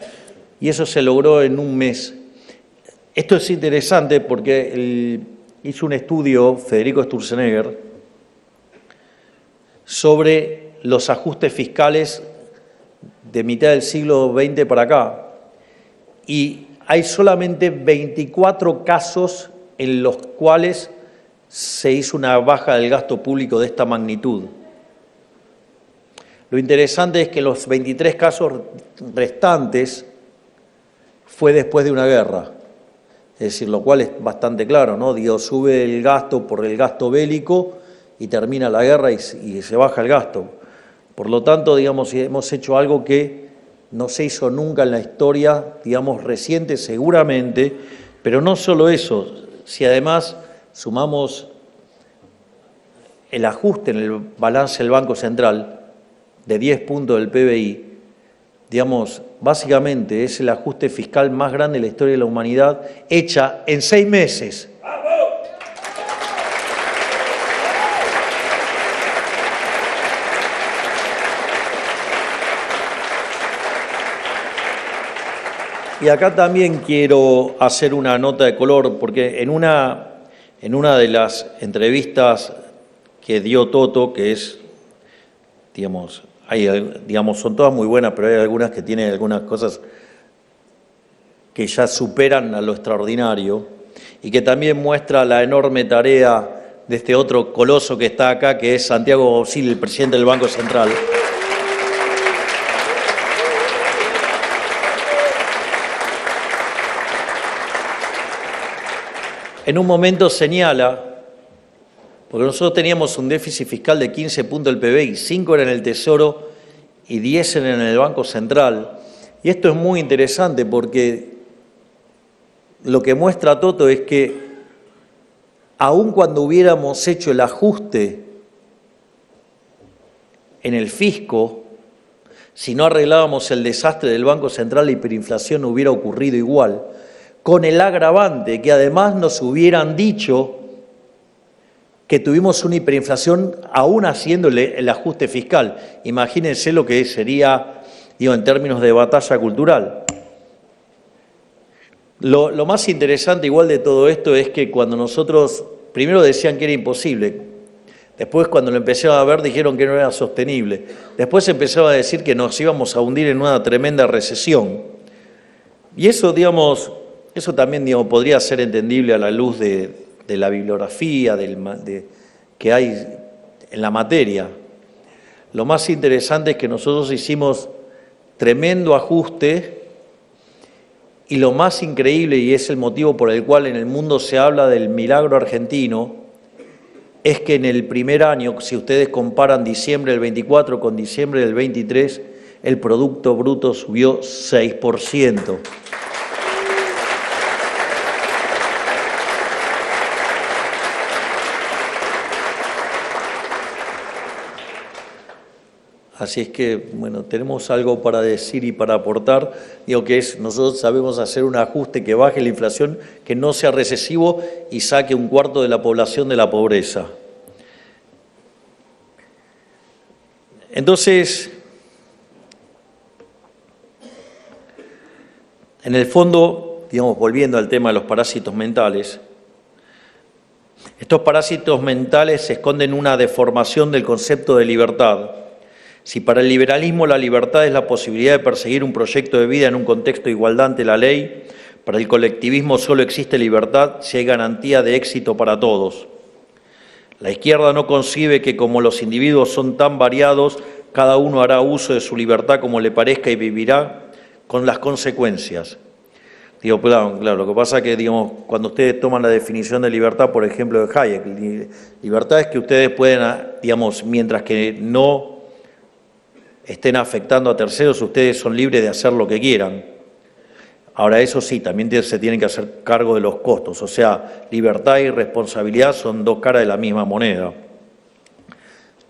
y eso se logró en un mes. Esto es interesante porque hizo un estudio Federico Sturzenegger sobre los ajustes fiscales de mitad del siglo XX para acá, y hay solamente 24 casos en los cuales se hizo una baja del gasto público de esta magnitud. Lo interesante es que los 23 casos restantes fue después de una guerra, es decir, lo cual es bastante claro, ¿no? Digo, sube el gasto por el gasto bélico y termina la guerra y se baja el gasto. Por lo tanto, digamos, hemos hecho algo que no se hizo nunca en la historia, digamos, reciente seguramente, pero no solo eso, si además sumamos el ajuste en el balance del Banco Central de 10 puntos del PBI, digamos, básicamente es el ajuste fiscal más grande de la historia de la humanidad, hecha en 6 meses. Y acá también quiero hacer una nota de color, porque en una de las entrevistas que dio Toto, que es, digamos, son todas muy buenas, pero hay algunas que tienen algunas cosas que ya superan a lo extraordinario y que también muestra la enorme tarea de este otro coloso que está acá, que es Santiago Bosil, el presidente del Banco Central. En un momento señala, porque nosotros teníamos un déficit fiscal de 15 puntos del PBI, 5 eran en el Tesoro y 10 eran en el Banco Central. Y esto es muy interesante porque lo que muestra Toto es que aun cuando hubiéramos hecho el ajuste en el fisco, si no arreglábamos el desastre del Banco Central, la hiperinflación hubiera ocurrido igual, con el agravante que además nos hubieran dicho que tuvimos una hiperinflación aún haciéndole el ajuste fiscal. Imagínense lo que sería, digo, en términos de batalla cultural. Lo más interesante igual de todo esto es que cuando nosotros, primero decían que era imposible, después cuando lo empezaron a ver dijeron que no era sostenible, después empezaba a decir que nos íbamos a hundir en una tremenda recesión. Y eso, digamos, eso también, digamos, podría ser entendible a la luz de la bibliografía que hay en la materia. Lo más interesante es que nosotros hicimos tremendo ajuste y lo más increíble, y es el motivo por el cual en el mundo se habla del milagro argentino, es que en el primer año, si ustedes comparan diciembre del 24 con diciembre del 23, el Producto Bruto subió 6%. Así es que, bueno, tenemos algo para decir y para aportar. Digo que nosotros sabemos hacer un ajuste que baje la inflación, que no sea recesivo y saque un cuarto de la población de la pobreza. Entonces, en el fondo, digamos, volviendo al tema de los parásitos mentales, estos parásitos mentales se esconden una deformación del concepto de libertad. Si para el liberalismo la libertad es la posibilidad de perseguir un proyecto de vida en un contexto de igualdad ante la ley, para el colectivismo solo existe libertad si hay garantía de éxito para todos. La izquierda no concibe que como los individuos son tan variados, cada uno hará uso de su libertad como le parezca y vivirá con las consecuencias. Digo, claro, lo que pasa es que, digamos, cuando ustedes toman la definición de libertad, por ejemplo, de Hayek, libertad es que ustedes pueden, digamos, mientras que no estén afectando a terceros, ustedes son libres de hacer lo que quieran. Ahora, eso sí, también se tienen que hacer cargo de los costos, o sea, libertad y responsabilidad son dos caras de la misma moneda.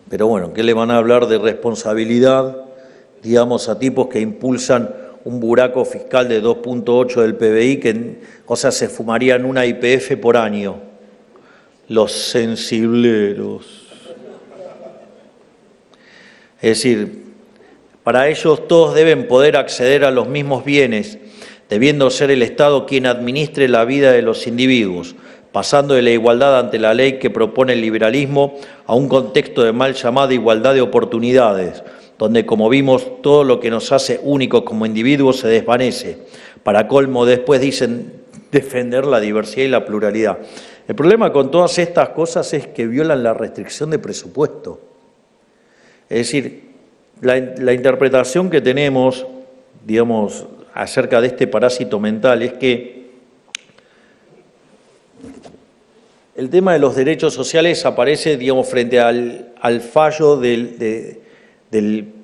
Pero bueno, ¿qué le van a hablar de responsabilidad, digamos, a tipos que impulsan un buraco fiscal de 2.8 del PBI, que, o sea, se fumarían una YPF por año? Los sensibleros. Es decir, para ellos todos deben poder acceder a los mismos bienes, debiendo ser el Estado quien administre la vida de los individuos, pasando de la igualdad ante la ley que propone el liberalismo a un contexto de mal llamada igualdad de oportunidades, donde, como vimos, todo lo que nos hace únicos como individuos se desvanece. Para colmo, después dicen defender la diversidad y la pluralidad. El problema con todas estas cosas es que violan la restricción de presupuesto. Es decir, la interpretación que tenemos, digamos, acerca de este parásito mental es que el tema de los derechos sociales aparece, digamos, frente al fallo del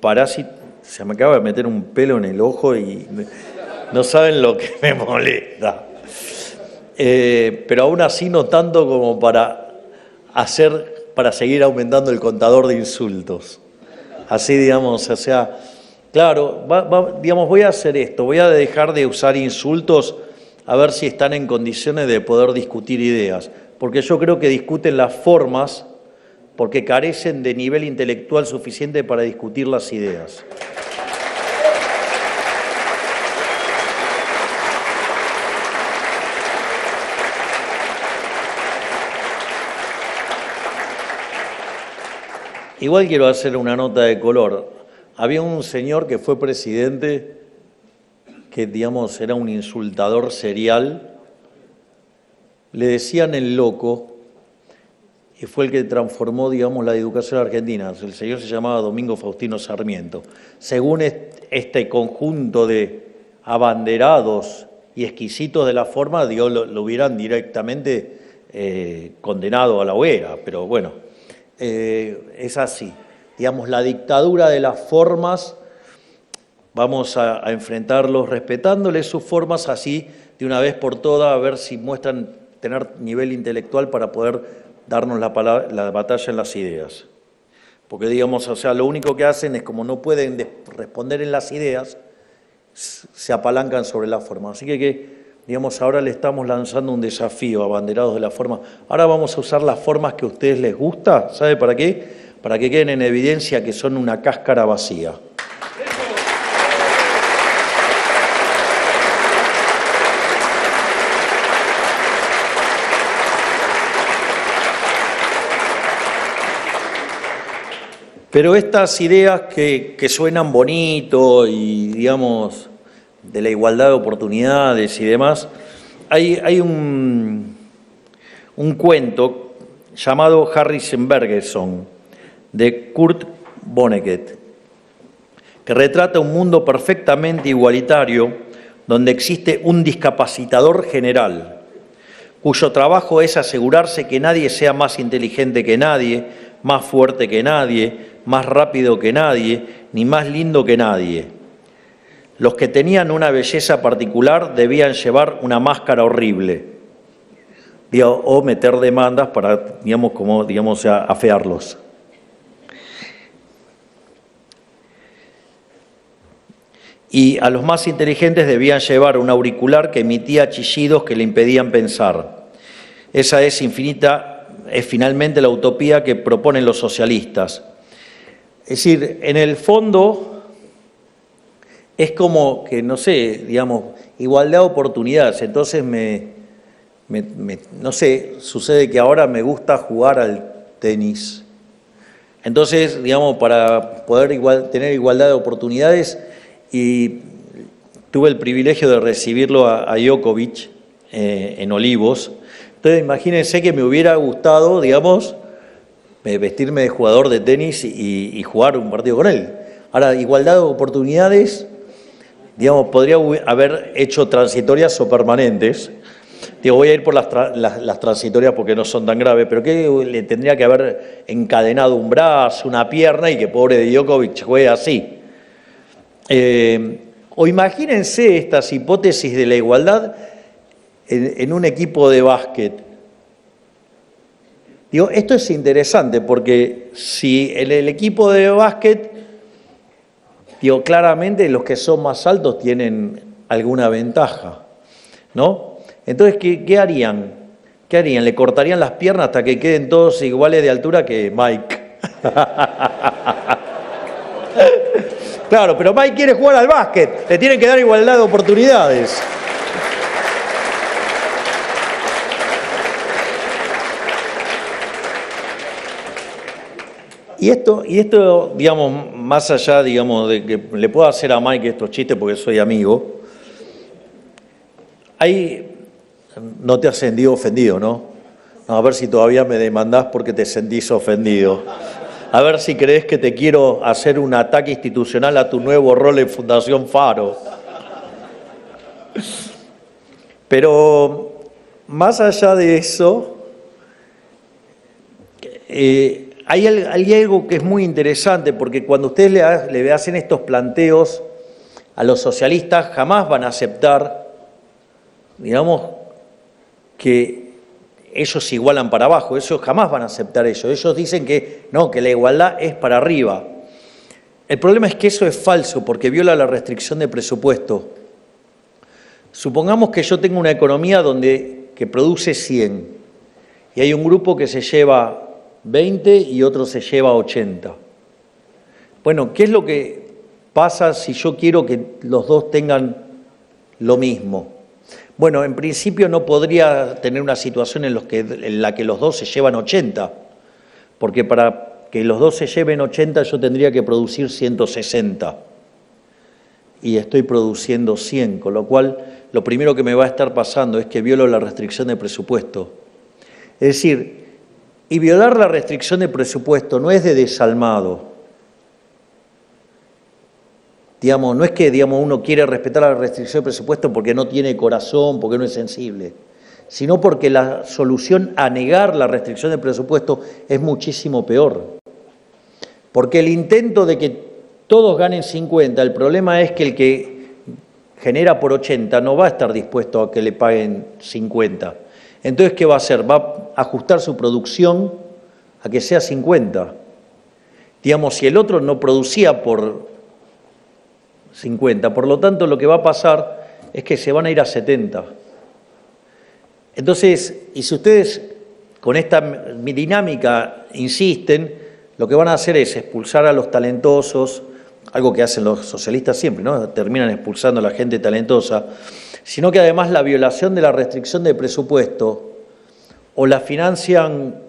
parásito. Se me acaba de meter un pelo en el ojo y no saben lo que me molesta. Pero aún así no tanto como para seguir aumentando el contador de insultos. Así, digamos, o sea, claro, digamos, voy a hacer esto, voy a dejar de usar insultos a ver si están en condiciones de poder discutir ideas, porque yo creo que discuten las formas porque carecen de nivel intelectual suficiente para discutir las ideas. Igual quiero hacer una nota de color. Había un señor que fue presidente que, digamos, era un insultador serial. Le decían el loco y fue el que transformó, digamos, la educación argentina. El señor se llamaba Domingo Faustino Sarmiento. Según este conjunto de abanderados y exquisitos de la forma, Dios lo hubieran directamente condenado a la hoguera, pero bueno. Es así, digamos, la dictadura de las formas, vamos a enfrentarlos respetándoles sus formas así de una vez por todas, a ver si muestran tener nivel intelectual para poder darnos la batalla en las ideas. Porque, digamos, o sea, lo único que hacen es, como no pueden responder en las ideas, se apalancan sobre la forma. Así que digamos, ahora le estamos lanzando un desafío a abanderados de la forma. Ahora vamos a usar las formas que a ustedes les gusta. ¿Sabe para qué? Para que queden en evidencia que son una cáscara vacía. Pero estas ideas que suenan bonito y, digamos, de la igualdad de oportunidades y demás, hay un cuento llamado Harrison Bergeson, de Kurt Vonnegut, que retrata un mundo perfectamente igualitario donde existe un discapacitador general, cuyo trabajo es asegurarse que nadie sea más inteligente que nadie, más fuerte que nadie, más rápido que nadie, ni más lindo que nadie. Los que tenían una belleza particular debían llevar una máscara horrible o meter demandas para, digamos, afearlos. y a los más inteligentes debían llevar un auricular que emitía chillidos que le impedían pensar. Esa es finalmente la utopía que proponen los socialistas. Es decir, en el fondo es como que, no sé, digamos, igualdad de oportunidades. Entonces no sé, sucede que ahora me gusta jugar al tenis. Entonces, digamos, para poder tener igualdad de oportunidades, y tuve el privilegio de recibirlo a Djokovic en Olivos. Entonces, imagínense que me hubiera gustado, digamos, vestirme de jugador de tenis y jugar un partido con él. Ahora, igualdad de oportunidades, digamos, podría haber hecho transitorias o permanentes. Digo, voy a ir por las transitorias porque no son tan graves, pero que le tendría que haber encadenado un brazo, una pierna y que pobre de Djokovic juegue así. O imagínense estas hipótesis de la igualdad en un equipo de básquet. Digo, esto es interesante porque si en el equipo de básquet, digo, claramente los que son más altos tienen alguna ventaja, ¿no? Entonces, ¿qué harían? ¿Qué harían? ¿Le cortarían las piernas hasta que queden todos iguales de altura que Mike? Claro, pero Mike quiere jugar al básquet, le tienen que dar igualdad de oportunidades. Y esto, digamos, más allá, digamos, de que le puedo hacer a Mike estos chistes porque soy amigo, no te has sentido ofendido, ¿no? A ver si todavía me demandás porque te sentís ofendido. A ver si crees que te quiero hacer un ataque institucional a tu nuevo rol en Fundación Faro. Pero más allá de eso, hay algo que es muy interesante, porque cuando ustedes le hacen estos planteos a los socialistas, jamás van a aceptar, digamos, que ellos se igualan para abajo, ellos jamás van a aceptar eso. Ellos dicen que no, que la igualdad es para arriba. El problema es que eso es falso, porque viola la restricción de presupuesto. Supongamos que yo tengo una economía que produce 100, y hay un grupo que se lleva 20 y otro se lleva 80. Bueno, ¿qué es lo que pasa si yo quiero que los dos tengan lo mismo? Bueno, en principio no podría tener una situación en la que los dos se llevan 80, porque para que los dos se lleven 80 yo tendría que producir 160 y estoy produciendo 100, con lo cual lo primero que me va a estar pasando es que violo la restricción de presupuesto. Es decir, y violar la restricción de presupuesto no es de desalmado. Digamos, no es que uno quiere respetar la restricción de presupuesto porque no tiene corazón, porque no es sensible, sino porque la solución a negar la restricción de presupuesto es muchísimo peor. Porque el intento de que todos ganen 50, el problema es que el que genera por 80 no va a estar dispuesto a que le paguen 50. Entonces, ¿qué va a hacer? Va a ajustar su producción a que sea 50. Digamos, si el otro no producía por 50. Por lo tanto, lo que va a pasar es que se van a ir a 70. Entonces, y si ustedes con esta dinámica insisten, lo que van a hacer es expulsar a los talentosos, algo que hacen los socialistas siempre, ¿no? Terminan expulsando a la gente talentosa, sino que además la violación de la restricción de presupuesto o la financian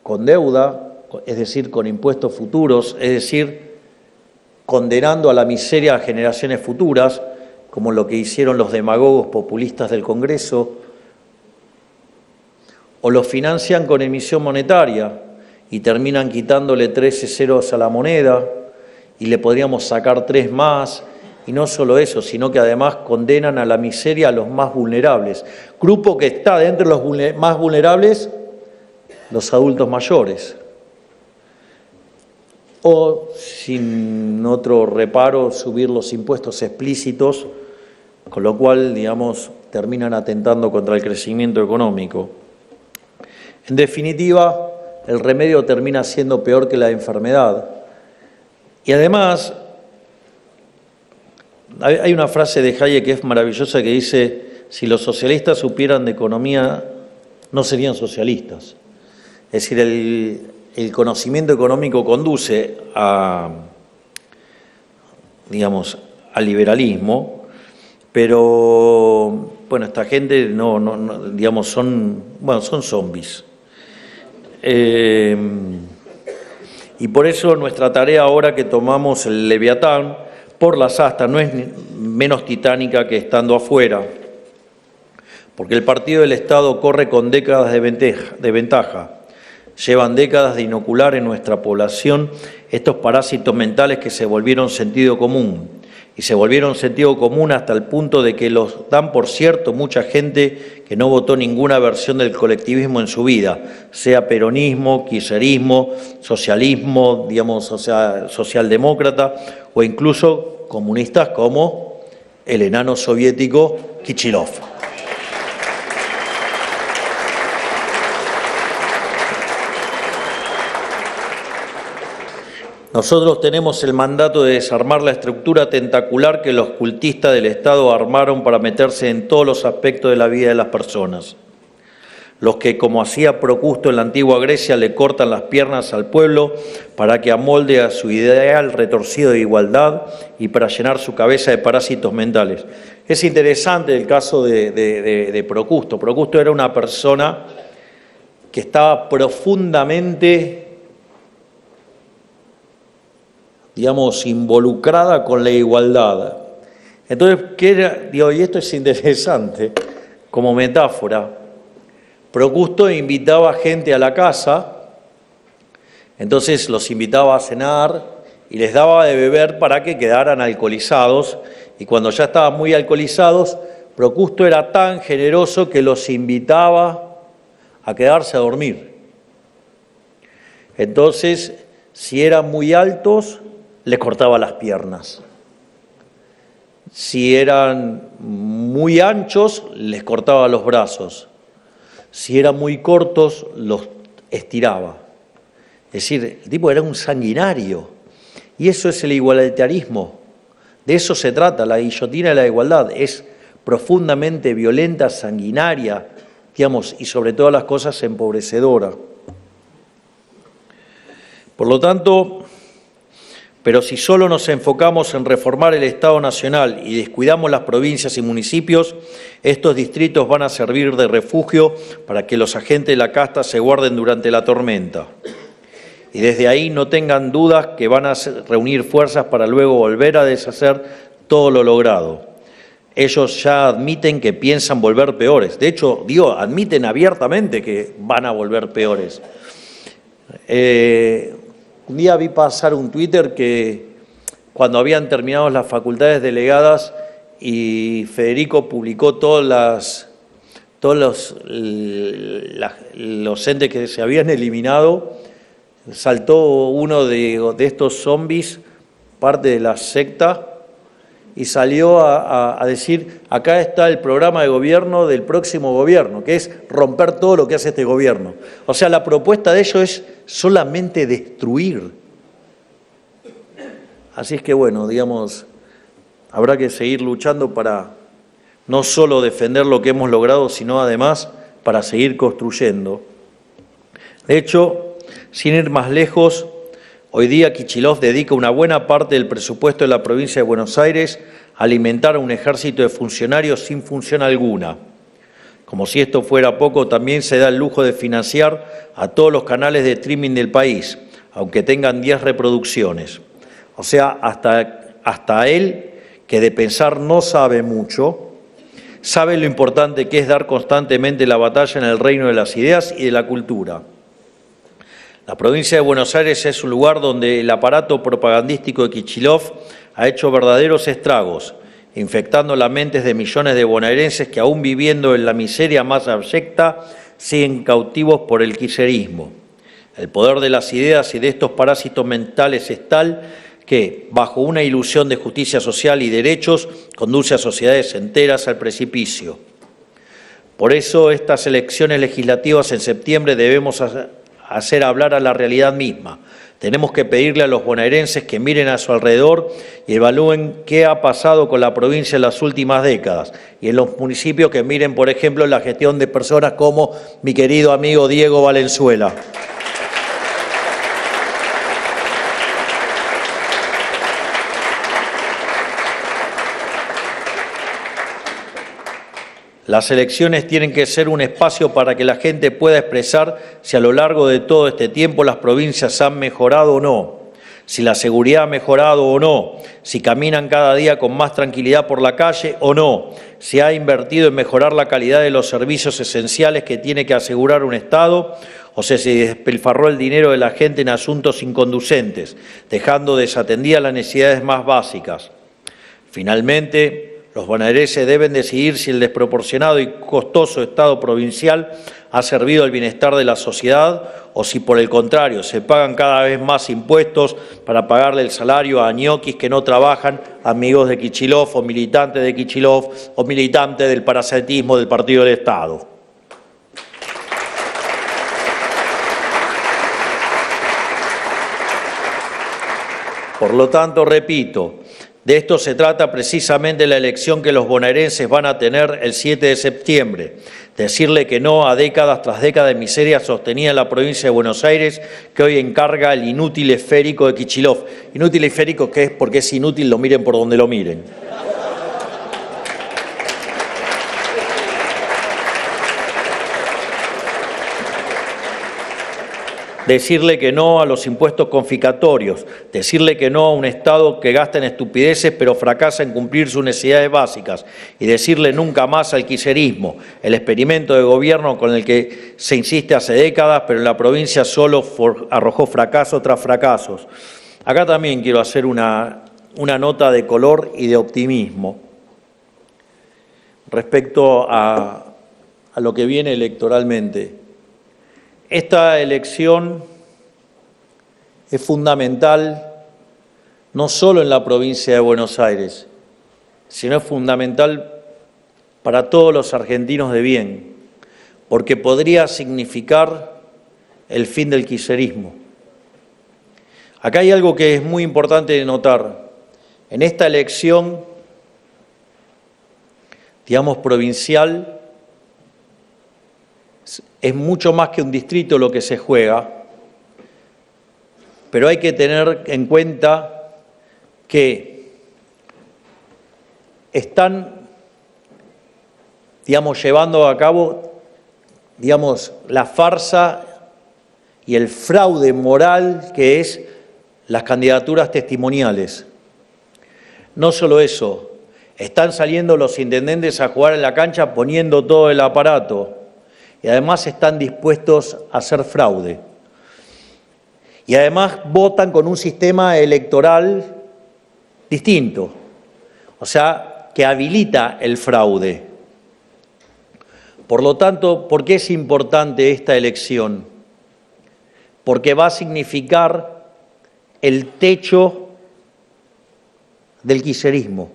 con deuda, es decir, con impuestos futuros, es decir, condenando a la miseria a generaciones futuras, como lo que hicieron los demagogos populistas del Congreso, o los financian con emisión monetaria y terminan quitándole 13 ceros a la moneda y le podríamos sacar 3 más, y no solo eso, sino que además condenan a la miseria a los más vulnerables. Grupo que está dentro de los más vulnerables, los adultos mayores. O, sin otro reparo, subir los impuestos explícitos, con lo cual, digamos, terminan atentando contra el crecimiento económico. En definitiva, el remedio termina siendo peor que la enfermedad. Y además, Hay una frase de Hayek que es maravillosa que dice: si los socialistas supieran de economía, no serían socialistas. Es decir, el conocimiento económico conduce a, digamos, al liberalismo, pero bueno, esta gente no digamos, son zombies. Y por eso nuestra tarea ahora que tomamos el Leviatán por las astas no es menos titánica que estando afuera, porque el partido del Estado corre con décadas de ventaja. Llevan décadas de inocular en nuestra población estos parásitos mentales que se volvieron sentido común. Y se volvieron sentido común hasta el punto de que los dan por cierto mucha gente que no votó ninguna versión del colectivismo en su vida, sea peronismo, kirchnerismo, socialismo, digamos, o sea, socialdemócrata, o incluso comunistas como el enano soviético Kichilov. Nosotros tenemos el mandato de desarmar la estructura tentacular que los cultistas del Estado armaron para meterse en todos los aspectos de la vida de las personas. Los que, como hacía Procusto en la antigua Grecia, le cortan las piernas al pueblo para que amolde a su ideal retorcido de igualdad y para llenar su cabeza de parásitos mentales. Es interesante el caso de Procusto. Procusto era una persona que estaba profundamente, digamos, involucrada con la igualdad. Entonces, ¿qué era? Digo, y esto es interesante como metáfora. Procusto invitaba gente a la casa, entonces los invitaba a cenar y les daba de beber para que quedaran alcoholizados, y cuando ya estaban muy alcoholizados, Procusto era tan generoso que los invitaba a quedarse a dormir. Entonces, si eran muy altos, les cortaba las piernas. Si eran muy anchos, les cortaba los brazos. Si eran muy cortos, los estiraba. Es decir, el tipo era un sanguinario. Y eso es el igualitarismo. De eso se trata, la guillotina de la igualdad. Es profundamente violenta, sanguinaria, digamos, y sobre todas las cosas empobrecedora. Por lo tanto, pero si solo nos enfocamos en reformar el Estado Nacional y descuidamos las provincias y municipios, estos distritos van a servir de refugio para que los agentes de la casta se guarden durante la tormenta. Y desde ahí no tengan dudas que van a reunir fuerzas para luego volver a deshacer todo lo logrado. Ellos ya admiten que piensan volver peores. De hecho, admiten abiertamente que van a volver peores. Un día vi pasar un Twitter que cuando habían terminado las facultades delegadas y Federico publicó todos los entes que se habían eliminado, saltó uno de estos zombies, parte de la secta, y salió a decir: acá está el programa de gobierno del próximo gobierno, que es romper todo lo que hace este gobierno. O sea, la propuesta de ellos es solamente destruir. Así es que, bueno, digamos, habrá que seguir luchando para no solo defender lo que hemos logrado, sino además para seguir construyendo. De hecho, sin ir más lejos, hoy día Kichilov dedica una buena parte del presupuesto de la provincia de Buenos Aires a alimentar a un ejército de funcionarios sin función alguna. Como si esto fuera poco, también se da el lujo de financiar a todos los canales de streaming del país, aunque tengan 10 reproducciones. O sea, hasta él, que de pensar no sabe mucho, sabe lo importante que es dar constantemente la batalla en el reino de las ideas y de la cultura. La provincia de Buenos Aires es un lugar donde el aparato propagandístico de Kichilov ha hecho verdaderos estragos, infectando las mentes de millones de bonaerenses que, aún viviendo en la miseria más abyecta, siguen cautivos por el kirchnerismo. El poder de las ideas y de estos parásitos mentales es tal que, bajo una ilusión de justicia social y derechos, conduce a sociedades enteras al precipicio. Por eso, estas elecciones legislativas en septiembre debemos hacer hablar a la realidad misma, Tenemos que pedirle a los bonaerenses que miren a su alrededor y evalúen qué ha pasado con la provincia en las últimas décadas. Y en los municipios que miren, por ejemplo, la gestión de personas como mi querido amigo Diego Valenzuela. Las elecciones tienen que ser un espacio para que la gente pueda expresar si a lo largo de todo este tiempo las provincias han mejorado o no, si la seguridad ha mejorado o no, si caminan cada día con más tranquilidad por la calle o no, si ha invertido en mejorar la calidad de los servicios esenciales que tiene que asegurar un Estado, o sea, se despilfarró el dinero de la gente en asuntos inconducentes, dejando desatendidas las necesidades más básicas. Finalmente, los bonaerenses deben decidir si el desproporcionado y costoso Estado provincial ha servido al bienestar de la sociedad o si, por el contrario, se pagan cada vez más impuestos para pagarle el salario a ñoquis que no trabajan, amigos de Kicillof o militantes de Kicillof o militantes del parasetismo del Partido del Estado. Por lo tanto, repito, de esto se trata precisamente la elección que los bonaerenses van a tener el 7 de septiembre. Decirle que no a décadas tras décadas de miseria sostenida en la provincia de Buenos Aires, que hoy encarga el inútil esférico de Kicillof. Inútil esférico que es porque es inútil, lo miren por donde lo miren. Decirle que no a los impuestos confiscatorios, decirle que no a un Estado que gasta en estupideces pero fracasa en cumplir sus necesidades básicas y decirle nunca más al kirchnerismo, el experimento de gobierno con el que se insiste hace décadas, pero en la provincia solo arrojó fracaso tras fracasos. Acá también quiero hacer una nota de color y de optimismo respecto a lo que viene electoralmente. Esta elección es fundamental no solo en la provincia de Buenos Aires, sino es fundamental para todos los argentinos de bien, porque podría significar el fin del kirchnerismo. Acá hay algo que es muy importante de notar. En esta elección, digamos, provincial, es mucho más que un distrito lo que se juega, pero hay que tener en cuenta que están, digamos, llevando a cabo, digamos, la farsa y el fraude moral que es las candidaturas testimoniales. No solo eso, están saliendo los intendentes a jugar en la cancha poniendo todo el aparato, y además están dispuestos a hacer fraude. Y además votan con un sistema electoral distinto, o sea, que habilita el fraude. Por lo tanto, ¿por qué es importante esta elección? Porque va a significar el techo del kirchnerismo.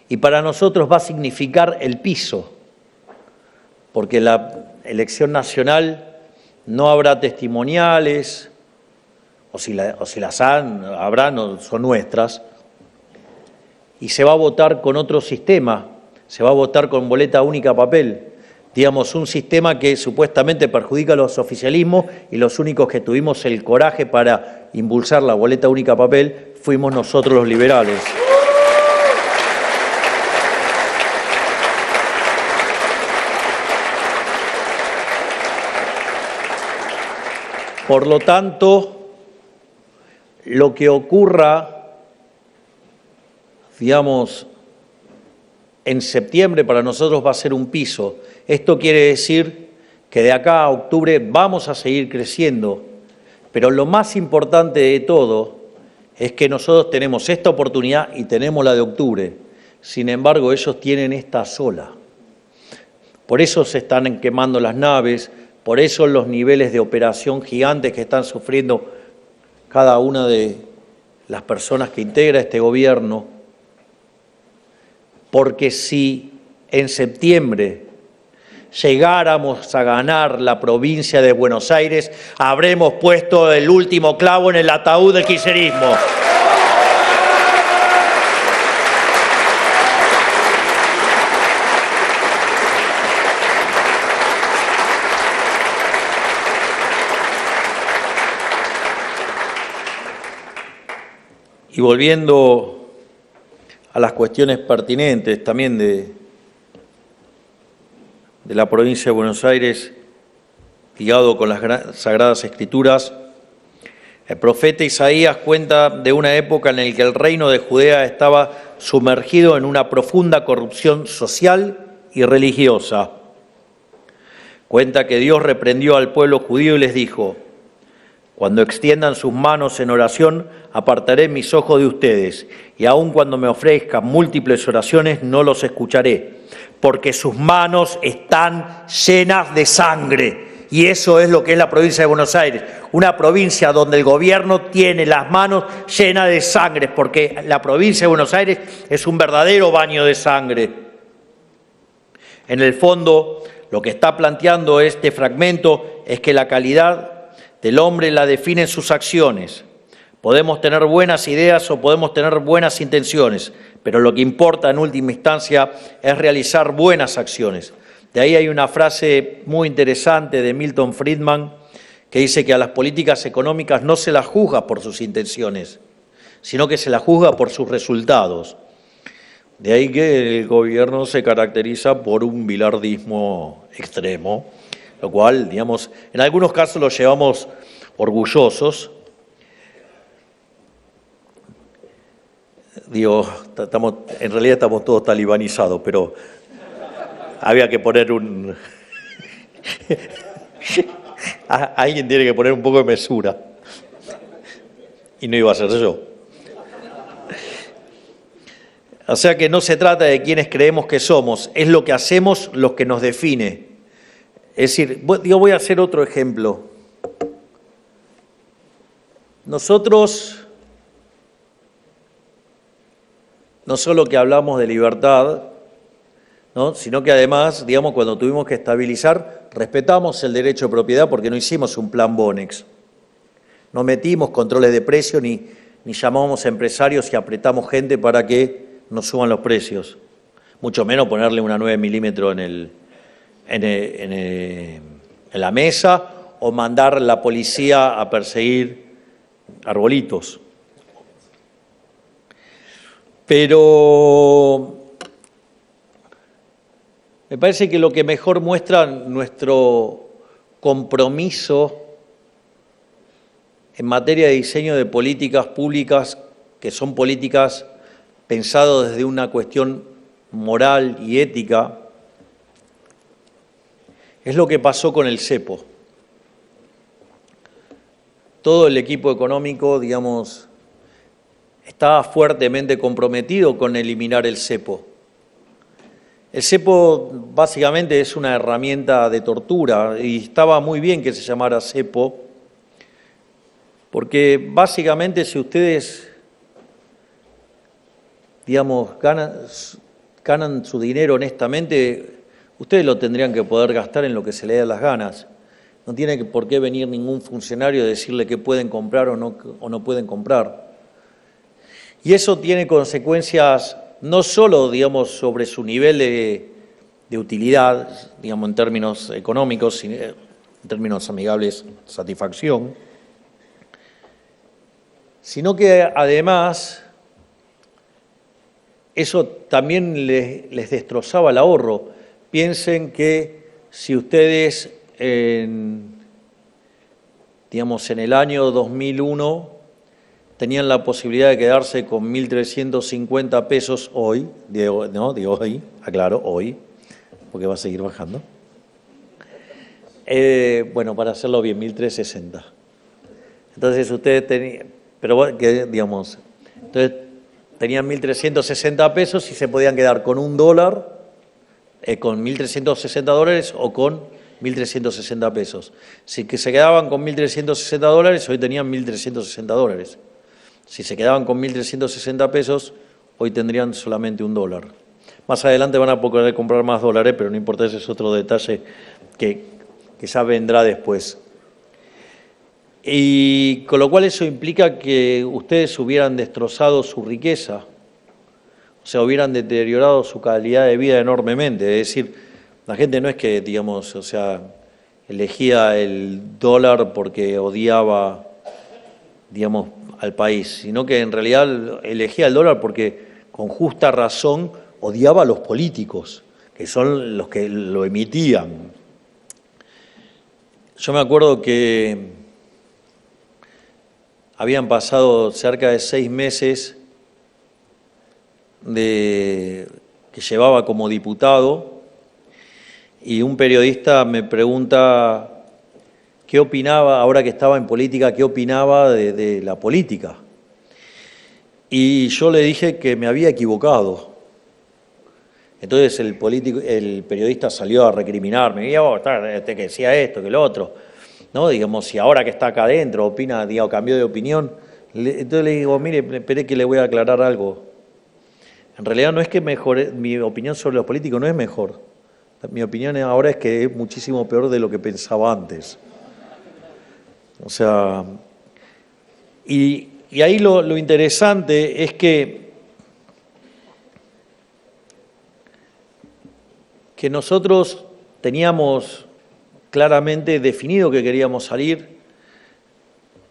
Y para nosotros va a significar el piso, porque en la elección nacional no habrá testimoniales, o si las habrá, no son nuestras, y se va a votar con otro sistema, se va a votar con boleta única papel, digamos, un sistema que supuestamente perjudica a los oficialismos y los únicos que tuvimos el coraje para impulsar la boleta única papel fuimos nosotros los liberales. Por lo tanto, lo que ocurra, digamos, en septiembre para nosotros va a ser un piso. Esto quiere decir que de acá a octubre vamos a seguir creciendo, pero lo más importante de todo es que nosotros tenemos esta oportunidad y tenemos la de octubre. Sin embargo, ellos tienen esta sola. Por eso se están quemando las naves. Por eso los niveles de operación gigantes que están sufriendo cada una de las personas que integra este gobierno, porque si en septiembre llegáramos a ganar la provincia de Buenos Aires, habremos puesto el último clavo en el ataúd del kirchnerismo. Y volviendo a las cuestiones pertinentes también de la provincia de Buenos Aires, ligado con las Sagradas Escrituras, el profeta Isaías cuenta de una época en la que el reino de Judea estaba sumergido en una profunda corrupción social y religiosa. Cuenta que Dios reprendió al pueblo judío y les dijo: cuando extiendan sus manos en oración, apartaré mis ojos de ustedes, y aun cuando me ofrezcan múltiples oraciones, no los escucharé, porque sus manos están llenas de sangre. Y eso es lo que es la provincia de Buenos Aires, una provincia donde el gobierno tiene las manos llenas de sangre, porque la provincia de Buenos Aires es un verdadero baño de sangre. En el fondo, lo que está planteando este fragmento es que la calidad del hombre la definen sus acciones. Podemos tener buenas ideas o podemos tener buenas intenciones, pero lo que importa en última instancia es realizar buenas acciones. De ahí hay una frase muy interesante de Milton Friedman que dice que a las políticas económicas no se las juzga por sus intenciones, sino que se las juzga por sus resultados. De ahí que el gobierno se caracteriza por un bilardismo extremo, lo cual, digamos, en algunos casos lo llevamos orgullosos. Digo, en realidad estamos todos talibanizados, pero había que poner un... Alguien tiene que poner un poco de mesura. Y no iba a ser yo. O sea que no se trata de quiénes creemos que somos, es lo que hacemos lo que nos define. Es decir, yo voy a hacer otro ejemplo. Nosotros, no solo que hablamos de libertad, ¿no?, sino que además, digamos, cuando tuvimos que estabilizar, respetamos el derecho de propiedad porque no hicimos un plan Bonex. No metimos controles de precio ni llamamos a empresarios y apretamos gente para que nos suban los precios. Mucho menos ponerle una 9 milímetros en la mesa o mandar la policía a perseguir arbolitos. Pero me parece que lo que mejor muestra nuestro compromiso en materia de diseño de políticas públicas, que son políticas pensadas desde una cuestión moral y ética, es lo que pasó con el cepo. Todo el equipo económico, digamos, estaba fuertemente comprometido con eliminar el cepo. El cepo básicamente es una herramienta de tortura y estaba muy bien que se llamara cepo, porque básicamente si ustedes, digamos, ganan su dinero honestamente, ustedes lo tendrían que poder gastar en lo que se le dé las ganas. No tiene por qué venir ningún funcionario a decirle qué pueden comprar o no pueden comprar. Y eso tiene consecuencias no solo, digamos, sobre su nivel de utilidad, digamos, en términos económicos, sino en términos amigables, satisfacción, sino que además eso también les destrozaba el ahorro. Piensen que si ustedes, digamos, en el año 2001 tenían la posibilidad de quedarse con 1.350 pesos hoy, hoy, porque va a seguir bajando. Bueno, para hacerlo bien, 1.360. Entonces ustedes tenían, entonces tenían 1.360 pesos y se podían quedar con $1, con 1.360 dólares o con 1.360 pesos. Si que se quedaban con 1.360 dólares, hoy tenían 1.360 dólares. Si se quedaban con 1.360 pesos, hoy tendrían solamente $1. Más adelante van a poder comprar más dólares, pero no importa, ese es otro detalle que ya vendrá después. Y con lo cual eso implica que ustedes hubieran destrozado su riqueza, o sea, hubieran deteriorado su calidad de vida enormemente. Es decir, la gente no es que, digamos, o sea, elegía el dólar porque odiaba, digamos, al país, sino que en realidad elegía el dólar porque con justa razón odiaba a los políticos, que son los que lo emitían. Yo me acuerdo que habían pasado cerca de 6 meses que llevaba como diputado, y un periodista me pregunta qué opinaba, ahora que estaba en política, qué opinaba de la política. Y yo le dije que me había equivocado. Entonces el periodista salió a recriminarme, y que decía esto, que lo otro, ¿no? Digamos, si ahora que está acá adentro opina, digamos, cambió de opinión. Entonces le digo, mire, espere que le voy a aclarar algo. En realidad no es que mejore, mi opinión sobre los políticos no es mejor. Mi opinión ahora es que es muchísimo peor de lo que pensaba antes. O sea, y ahí lo interesante es que nosotros teníamos claramente definido que queríamos salir.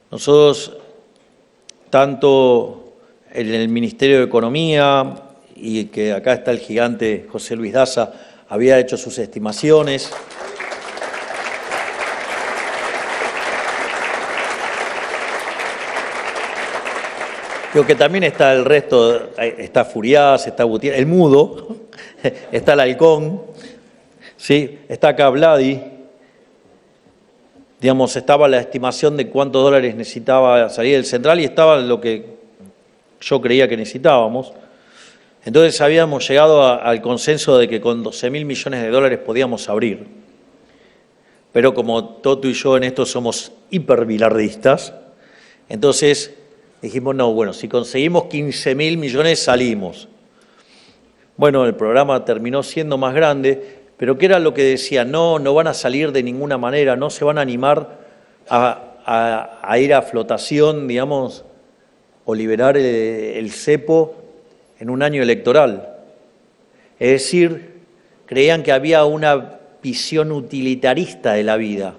Nosotros, tanto en el Ministerio de Economía, y que acá está el gigante José Luis Daza, había hecho sus estimaciones. Creo que también está el resto, está Furiás, está Gutiérrez, el mudo, está el halcón, ¿sí? Está acá Vladi. Digamos, estaba la estimación de cuántos dólares necesitaba salir del central y estaba lo que yo creía que necesitábamos. Entonces habíamos llegado al consenso de que con 12.000 millones de dólares podíamos abrir. Pero como Toto y yo en esto somos hiperbilardistas, entonces dijimos, no, bueno, si conseguimos 15.000 millones salimos. Bueno, el programa terminó siendo más grande, pero ¿qué era lo que decía? No van a salir de ninguna manera, no se van a animar a ir a flotación, digamos, o liberar el cepo en un año electoral. Es decir, creían que había una visión utilitarista de la vida.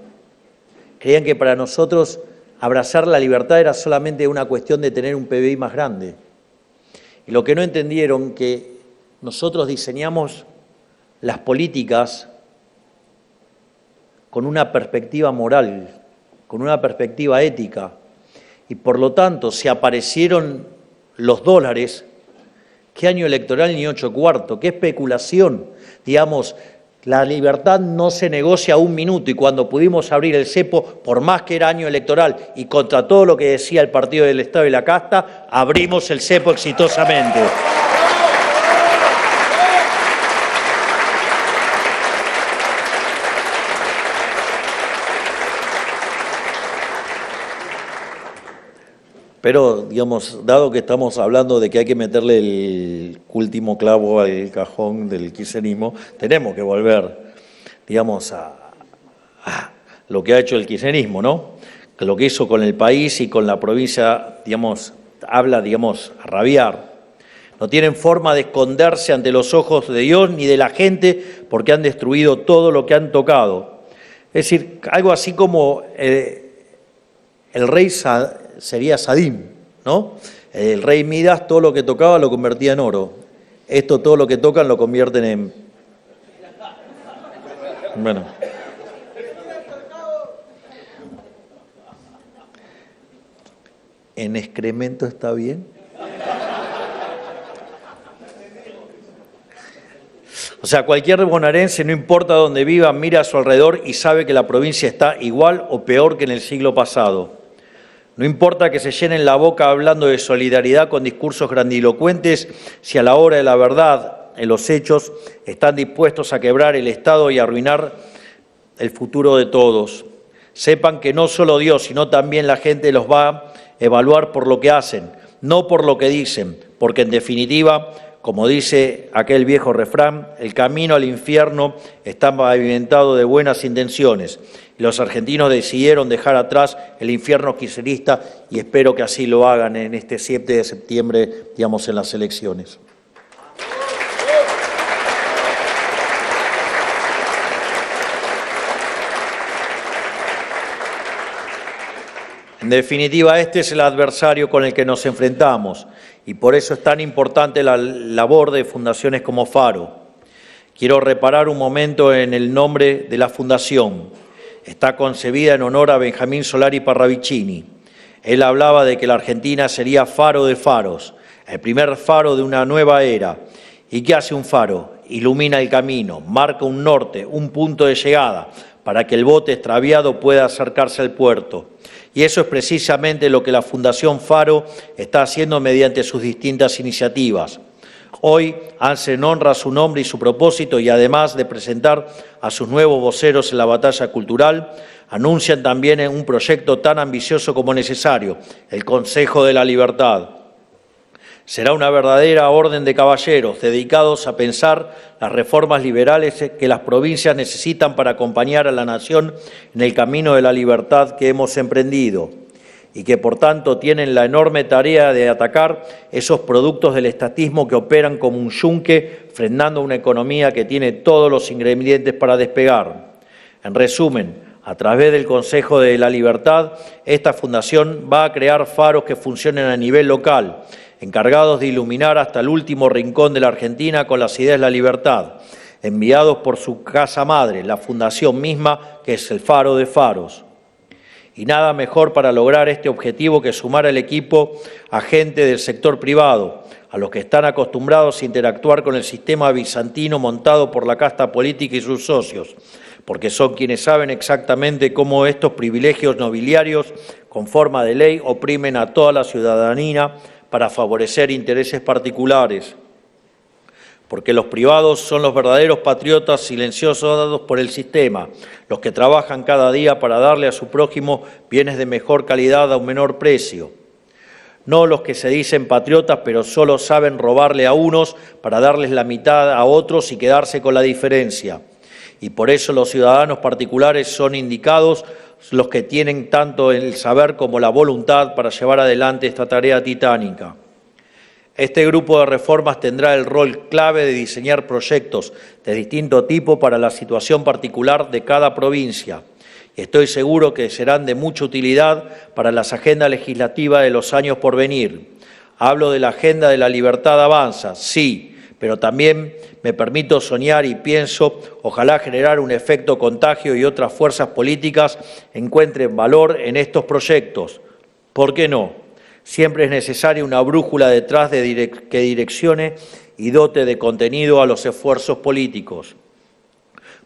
Creían que para nosotros abrazar la libertad era solamente una cuestión de tener un PBI más grande. Y lo que no entendieron, que nosotros diseñamos las políticas con una perspectiva moral, con una perspectiva ética, y por lo tanto, si aparecieron los dólares, ¿qué año electoral ni 8/4? ¿Qué especulación? Digamos, la libertad no se negocia un minuto, y cuando pudimos abrir el cepo, por más que era año electoral y contra todo lo que decía el Partido del Estado y la Casta, abrimos el cepo exitosamente. Pero, digamos, dado que estamos hablando de que hay que meterle el último clavo al cajón del kirchnerismo, tenemos que volver, digamos, a lo que ha hecho el kirchnerismo, ¿no? Que lo que hizo con el país y con la provincia, digamos, habla, digamos, a rabiar. No tienen forma de esconderse ante los ojos de Dios ni de la gente, porque han destruido todo lo que han tocado. Es decir, algo así como el rey sería Sadim, ¿no? El rey Midas todo lo que tocaba lo convertía en oro. Esto todo lo que tocan lo convierten en... Bueno. ¿En excremento está bien? O sea, cualquier bonaerense, no importa dónde viva, mira a su alrededor y sabe que la provincia está igual o peor que en el siglo pasado. No importa que se llenen la boca hablando de solidaridad con discursos grandilocuentes, si a la hora de la verdad, en los hechos, están dispuestos a quebrar el Estado y arruinar el futuro de todos. Sepan que no solo Dios, sino también la gente los va a evaluar por lo que hacen, no por lo que dicen, porque en definitiva, Como dice aquel viejo refrán, el camino al infierno está pavimentado de buenas intenciones. Y los argentinos decidieron dejar atrás el infierno kirchnerista y espero que así lo hagan en este 7 de septiembre, digamos, en las elecciones. En definitiva, este es el adversario con el que nos enfrentamos y por eso es tan importante la labor de fundaciones como Faro. Quiero reparar un momento en el nombre de la fundación. Está concebida en honor a Benjamín Solari Parravicini. Él hablaba de que la Argentina sería faro de faros, el primer faro de una nueva era. ¿Y qué hace un faro? Ilumina el camino, marca un norte, un punto de llegada, para que el bote extraviado pueda acercarse al puerto. Y eso es precisamente lo que la Fundación Faro está haciendo mediante sus distintas iniciativas. Hoy hacen honra a su nombre y su propósito y además de presentar a sus nuevos voceros en la batalla cultural, anuncian también un proyecto tan ambicioso como necesario, el Consejo de la Libertad. Será una verdadera orden de caballeros dedicados a pensar las reformas liberales que las provincias necesitan para acompañar a la nación en el camino de la libertad que hemos emprendido y que por tanto tienen la enorme tarea de atacar esos productos del estatismo que operan como un yunque frenando una economía que tiene todos los ingredientes para despegar. En resumen, a través del Consejo de la Libertad, esta fundación va a crear faros que funcionen a nivel local, encargados de iluminar hasta el último rincón de la Argentina con las ideas de la libertad, enviados por su casa madre, la fundación misma, que es el Faro de Faros. Y nada mejor para lograr este objetivo que sumar al equipo a gente del sector privado, a los que están acostumbrados a interactuar con el sistema bizantino montado por la casta política y sus socios, porque son quienes saben exactamente cómo estos privilegios nobiliarios, con forma de ley, oprimen a toda la ciudadanía para favorecer intereses particulares, porque los privados son los verdaderos patriotas silenciosos dados por el sistema, los que trabajan cada día para darle a su prójimo bienes de mejor calidad a un menor precio. No los que se dicen patriotas pero solo saben robarle a unos para darles la mitad a otros y quedarse con la diferencia. Y por eso los ciudadanos particulares son indicados los que tienen tanto el saber como la voluntad para llevar adelante esta tarea titánica. Este grupo de reformas tendrá el rol clave de diseñar proyectos de distinto tipo para la situación particular de cada provincia. Y estoy seguro que serán de mucha utilidad para las agendas legislativas de los años por venir. Hablo de la agenda de la libertad avanza, sí, pero también me permito soñar y pienso, ojalá generar un efecto contagio y otras fuerzas políticas encuentren valor en estos proyectos. ¿Por qué no? Siempre es necesaria una brújula detrás que direccione y dote de contenido a los esfuerzos políticos.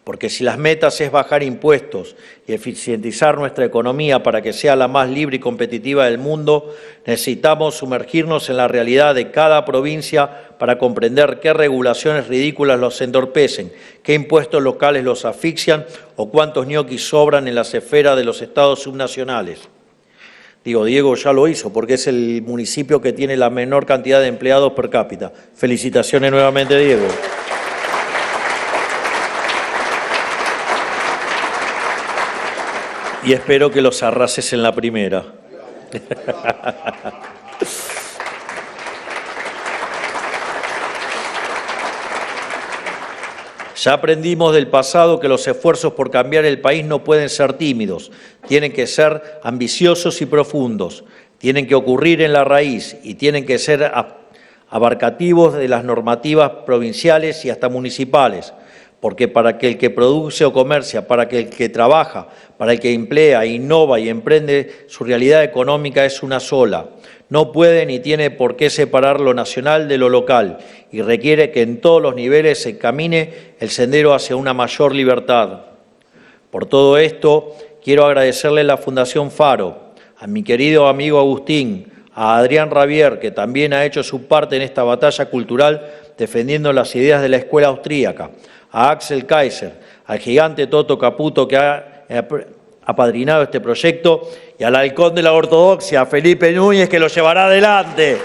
Porque si las metas es bajar impuestos y eficientizar nuestra economía para que sea la más libre y competitiva del mundo, necesitamos sumergirnos en la realidad de cada provincia para comprender qué regulaciones ridículas los entorpecen, qué impuestos locales los asfixian o cuántos ñoquis sobran en las esferas de los estados subnacionales. Diego ya lo hizo porque es el municipio que tiene la menor cantidad de empleados per cápita. Felicitaciones nuevamente, Diego. Y espero que los arrases en la primera. Ya aprendimos del pasado que los esfuerzos por cambiar el país no pueden ser tímidos, tienen que ser ambiciosos y profundos, tienen que ocurrir en la raíz y tienen que ser abarcativos de las normativas provinciales y hasta municipales. Porque para que el que produce o comercia, para que el que trabaja, para el que emplea, innova y emprende, su realidad económica es una sola. No puede ni tiene por qué separar lo nacional de lo local y requiere que en todos los niveles se camine el sendero hacia una mayor libertad. Por todo esto, quiero agradecerle a la Fundación Faro, a mi querido amigo Agustín, a Adrián Rabier, que también ha hecho su parte en esta batalla cultural defendiendo las ideas de la escuela austríaca, a Axel Kaiser, al gigante Toto Caputo que ha apadrinado este proyecto y al halcón de la ortodoxia, Felipe Núñez, que lo llevará adelante.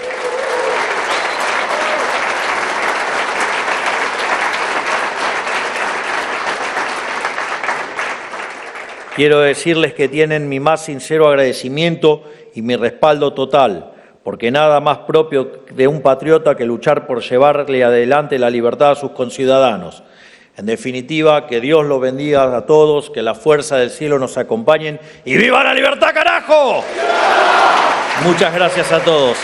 quiero decirles que tienen mi más sincero agradecimiento y mi respaldo total, porque nada más propio de un patriota que luchar por llevarle adelante la libertad a sus conciudadanos. En definitiva, que Dios los bendiga a todos, que la fuerza del cielo nos acompañen y ¡viva la libertad, carajo! Muchas gracias a todos.